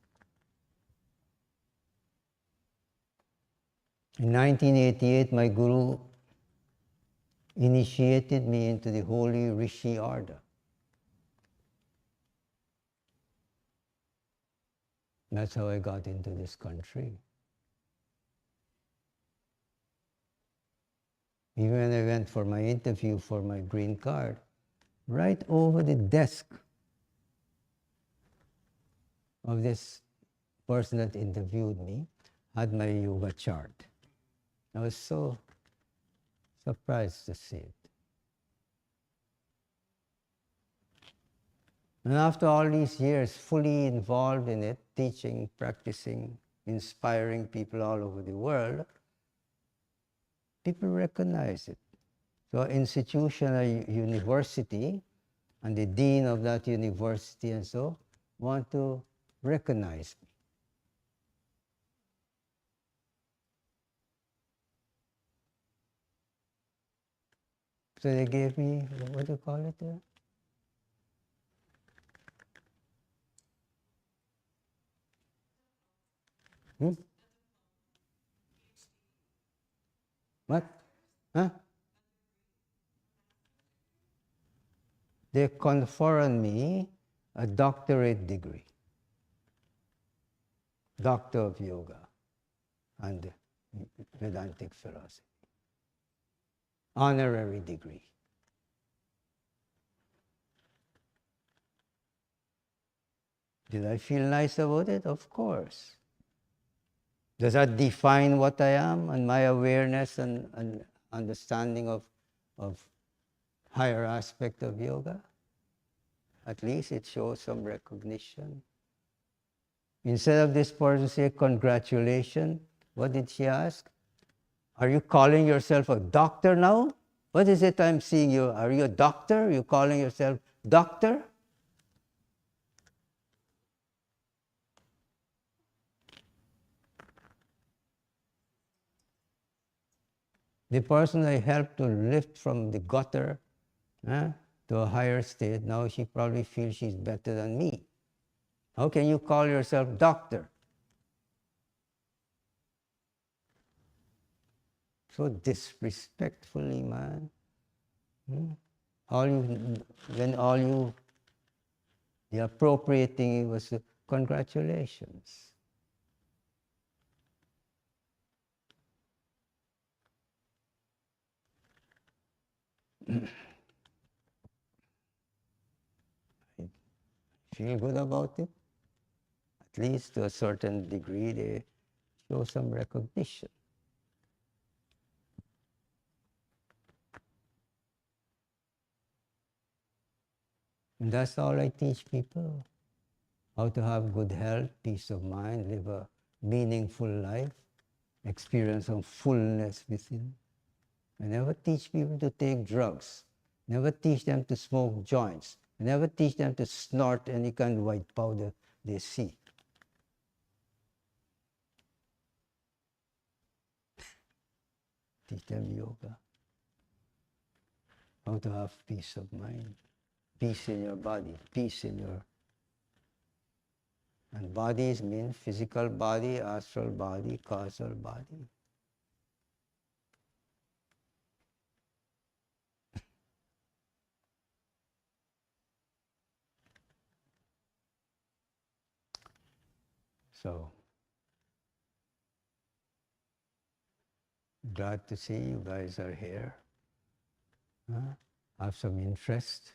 In 1988, my Guru initiated me into the Holy Rishi Order. That's how I got into this country. Even when I went for my interview for my green card, right over the desk of this person that interviewed me had my yoga chart. I was so surprised to see it. And after all these years, fully involved in it, teaching, practicing, inspiring people all over the world, people recognize it. So institution, a university, and the dean of that university and so want to recognize me. So they gave me, what do you call it? What? Huh? They confer on me a doctorate degree. Doctor of Yoga and Vedantic philosophy. Honorary degree. Did I feel nice about it? Of course. Does that define what I am and my awareness and understanding of higher aspect of yoga? At least it shows some recognition. Instead of this person say, congratulations, what did she ask? Are you calling yourself a doctor now? What is it I'm seeing you? Are you a doctor? Are you calling yourself doctor? The person I helped to lift from the gutter to a higher state, now she probably feels she's better than me. How can you call yourself doctor? So disrespectfully, man. The appropriate thing was congratulations. I feel good about it. At least to a certain degree, they show some recognition. And that's all I teach people. How to have good health, peace of mind, live a meaningful life, experience of fullness within. I never teach people to take drugs. Never teach them to smoke joints. I never teach them to snort any kind of white powder they see. Teach them yoga. How to have peace of mind. Peace in your body. Peace in your... And bodies mean physical body, astral body, causal body. So, glad to see you guys are here. Have some interest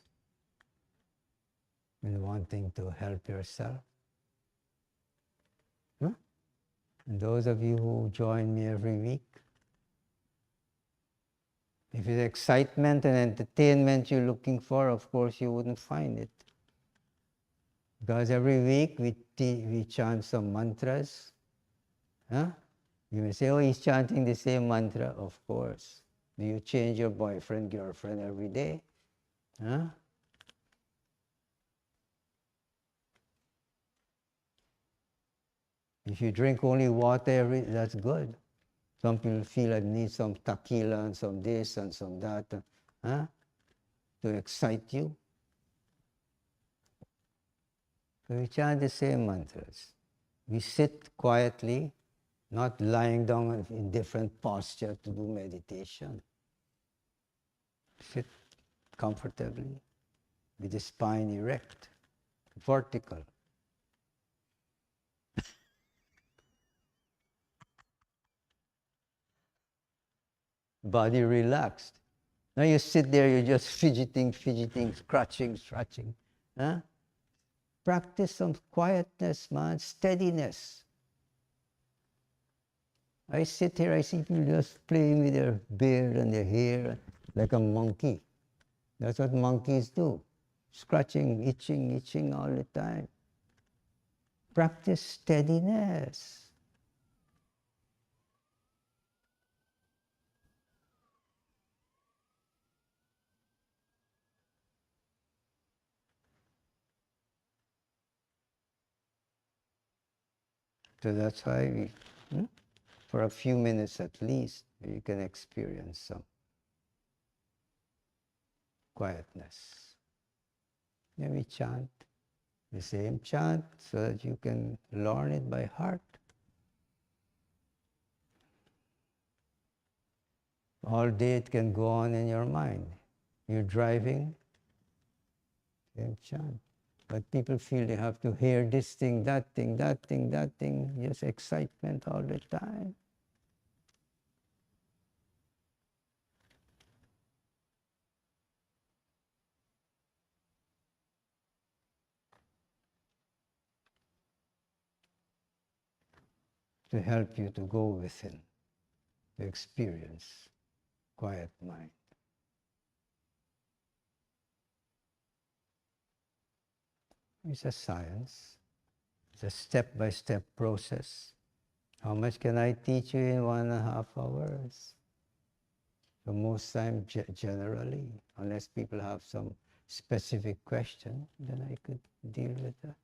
in wanting to help yourself. And those of you who join me every week, if it's excitement and entertainment you're looking for, of course you wouldn't find it. Because every week we chant some mantras. You may say, oh, he's chanting the same mantra. Of course. Do you change your boyfriend, girlfriend every day? If you drink only water, that's good. Some people feel I need some tequila and some this and some that to excite you. So we chant the same mantras. We sit quietly, not lying down in different posture to do meditation. Sit comfortably with the spine erect, vertical. Body relaxed. Now you sit there, you're just fidgeting, scratching. Practice some quietness, man, steadiness. I sit here, I see people just playing with their beard and their hair like a monkey. That's what monkeys do. Scratching, itching all the time. Practice steadiness. So that's why we, for a few minutes at least, you can experience some quietness. Then we chant the same chant so that you can learn it by heart. All day it can go on in your mind. You're driving, same chant. But people feel they have to hear this thing, that thing, just excitement all the time. To help you to go within, to experience quiet mind. It's a science. It's a step-by-step process. How much can I teach you in 1.5 hours? So most time, generally, unless people have some specific question, then I could deal with that.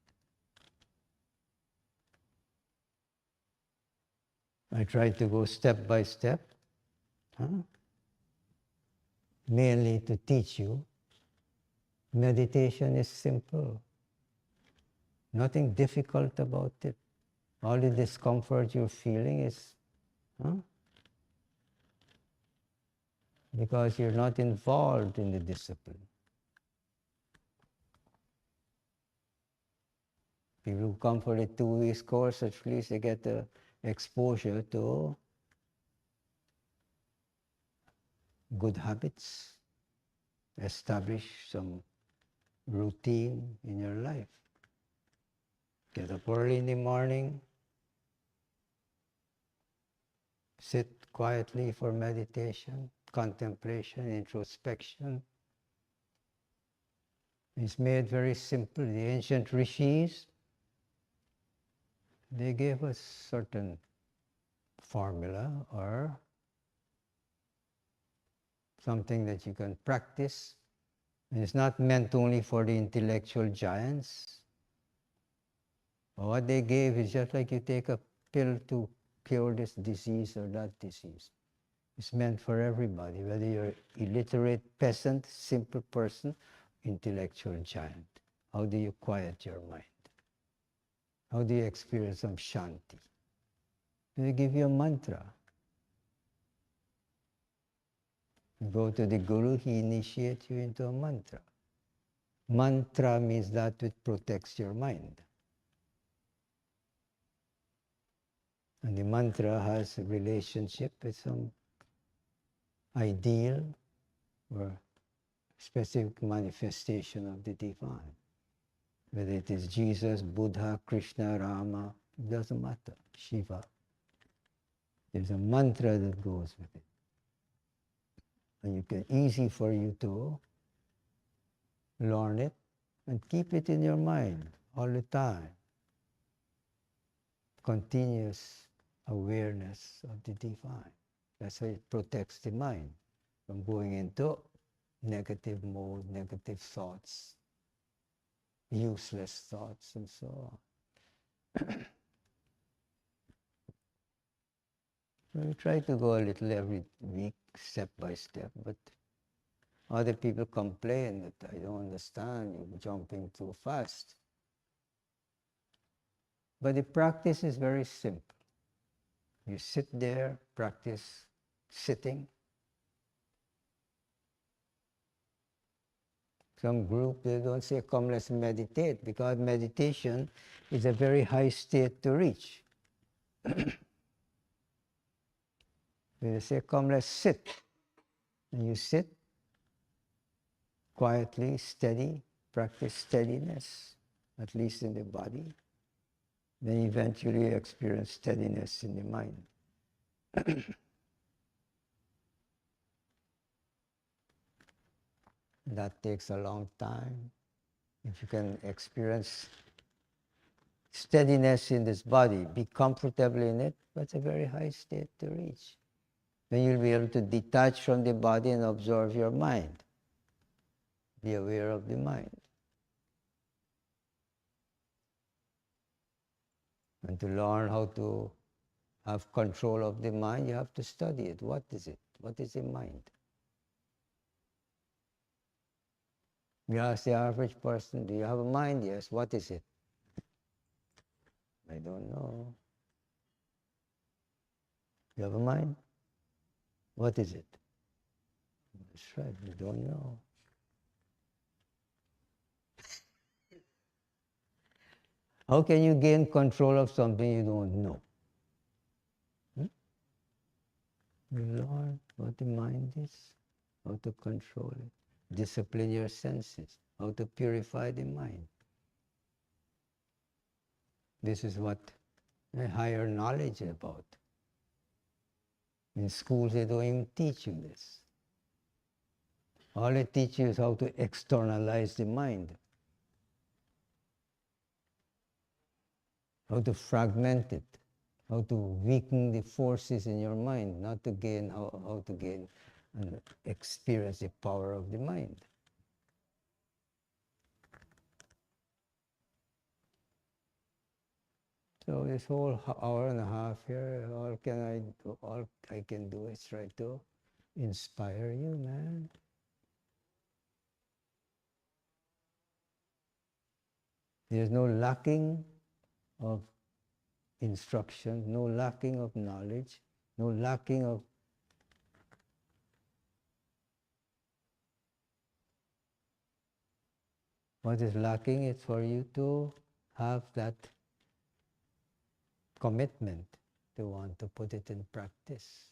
I try to go step by step, mainly to teach you. Meditation is simple. Nothing difficult about it. All the discomfort you're feeling is because you're not involved in the discipline. People who come for the 2 weeks course, at least they get the exposure to good habits, establish some routine in your life. Get up early in the morning, sit quietly for meditation, contemplation, introspection. It's made very simple. The ancient rishis, they gave us certain formula or something that you can practice. And it's not meant only for the intellectual giants. But what they gave is just like you take a pill to cure this disease or that disease. It's meant for everybody, whether you're illiterate peasant, simple person, intellectual giant. How do you quiet your mind? How do you experience some shanti? They give you a mantra. You go to the Guru, he initiates you into a mantra. Mantra means that which protects your mind. And the mantra has a relationship with some ideal or specific manifestation of the divine. Whether it is Jesus, Buddha, Krishna, Rama, it doesn't matter, Shiva. There's a mantra that goes with it. And easy for you to learn it and keep it in your mind all the time. Continuous awareness of the divine. That's how it protects the mind from going into negative mode, negative thoughts, useless thoughts, and so on. We try to go a little every week, step by step, but other people complain that I don't understand, you're jumping too fast. But the practice is very simple. You sit there, practice sitting. Some group, they don't say, come let's meditate, because meditation is a very high state to reach. They say, come let's sit. And you sit quietly, steady, practice steadiness, at least in the body. Then eventually you experience steadiness in the mind. That takes a long time. If you can experience steadiness in this body, be comfortable in it, that's a very high state to reach. Then you'll be able to detach from the body and observe your mind. Be aware of the mind. And to learn how to have control of the mind, you have to study it. What is it? What is the mind? You ask the average person, do you have a mind? Yes. What is it? I don't know. You have a mind? What is it? That's right, you don't know. How can you gain control of something you don't know? You learn what the mind is, how to control it. Discipline your senses, how to purify the mind. This is what a higher knowledge is about. In schools, they don't even teach you this. All they teach you is how to externalize the mind, how to fragment it, how to weaken the forces in your mind, not to gain, how to gain and experience the power of the mind. So this whole hour and a half here, all I can do is try to inspire you, man. There's no lacking of instruction, no lacking of knowledge, no lacking of what is lacking is for you to have that commitment to want to put it in practice.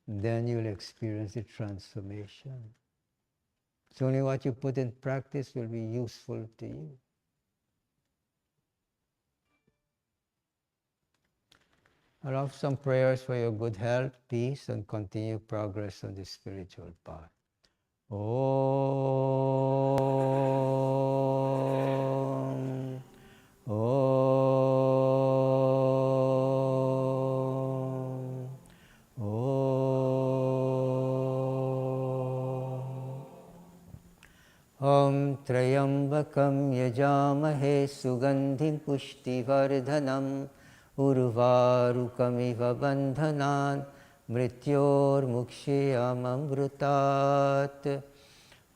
And then you'll experience the transformation. It's only what you put in practice will be useful to you. I'll offer some prayers for your good health, peace, and continued progress on the spiritual path. Om. Om. Om. Om Trayambakam Yajamahe Sugandhim Pushtivardhanam Urvarukamiva Bandhanan Mrityor Mukshayamamrutat.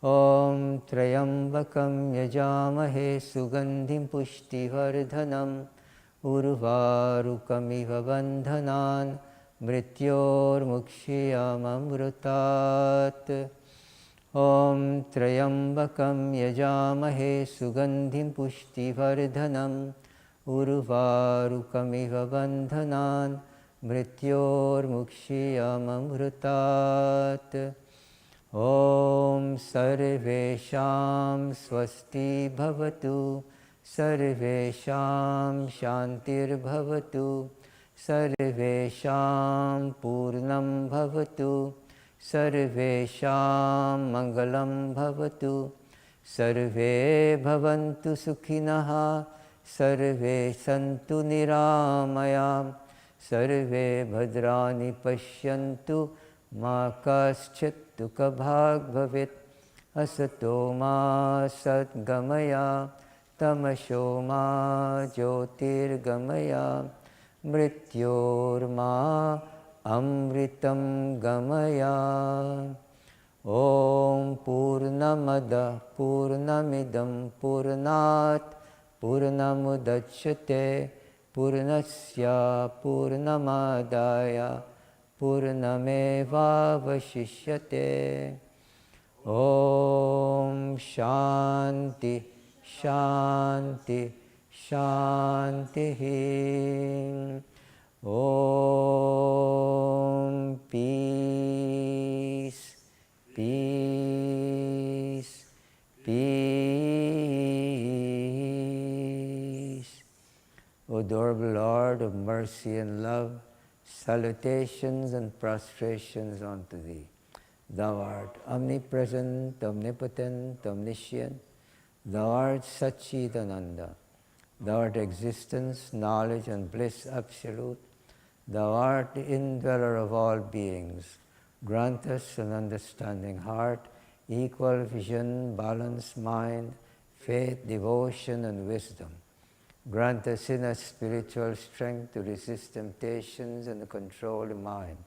Om Trayambakam Yajamahe Sugandhim Pushtivardhanam Urvarukamiva Bandhanan Mrityor Mukshayamamrutat. Om Trayambakam Yajamahe Sugandhim Pushtivardhanam Urvarukamiva bandhanan mrityormukshiyamamrutat. Om Sarvesham Swasti Bhavatu, Sarvesham Shantir Bhavatu, Sarvesham Purnam Bhavatu, Sarvesham Mangalam Bhavatu, Sarve Bhavantu Sukhinaha, Sarve Santu Niramayam, Sarve Bhadrani Pashyantu, Ma kaschit dukha bhag bhavit, asato ma sadgamaya, tamasho ma jyotirgamaya, mrityor ma amritam gamaya. Om Purnamada Purnamidam Purnat Purnamudachyate Purnasya Purnamadaya Purnameva Vashishyate. Om Shanti Shanti Shanti. Om Peace Peace Peace. O adorable Lord of mercy and love, salutations and prostrations unto Thee. Thou art omnipresent, omnipotent, omniscient. Thou art Satchidananda. Thou art existence, knowledge and bliss absolute. Thou art the indweller of all beings. Grant us an understanding heart, equal vision, balanced mind, faith, devotion and wisdom. Grant us inner spiritual strength to resist temptations and control the mind.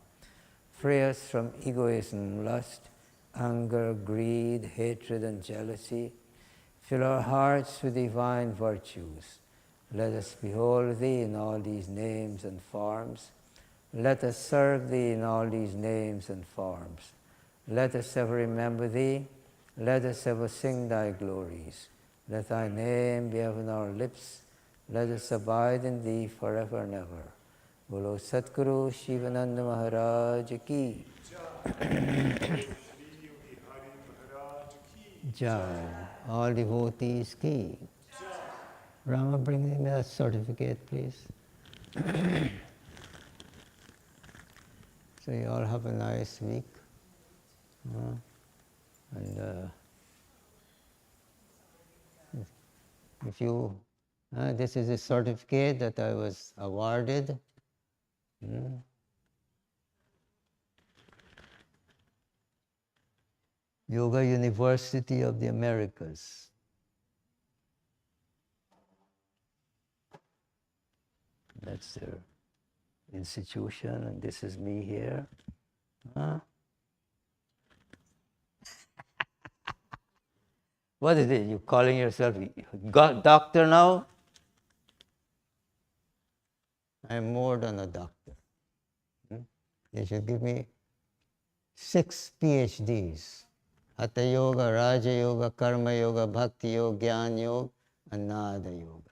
Free us from egoism, lust, anger, greed, hatred and jealousy. Fill our hearts with divine virtues. Let us behold Thee in all these names and forms. Let us serve Thee in all these names and forms. Let us ever remember Thee. Let us ever sing Thy glories. Let Thy name be ever on our lips. Let us abide in Thee forever and ever. Bolo Satguru Shivananda Maharaj Ki Jai. All devotees Ki. Rama, bring me that certificate, please. So you all have a nice week. And if you, this is a certificate that I was awarded. Yoga University of the Americas. That's their institution, and this is me here. What is it? You calling yourself doctor now? I'm more than a doctor. They should give me 6 PhDs. Hatha Yoga, Raja Yoga, Karma Yoga, Bhakti Yoga, Jnana Yoga, and Nada Yoga.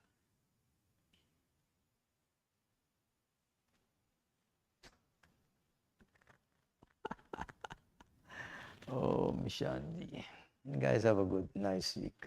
Om Shanti. You guys have a good, nice week.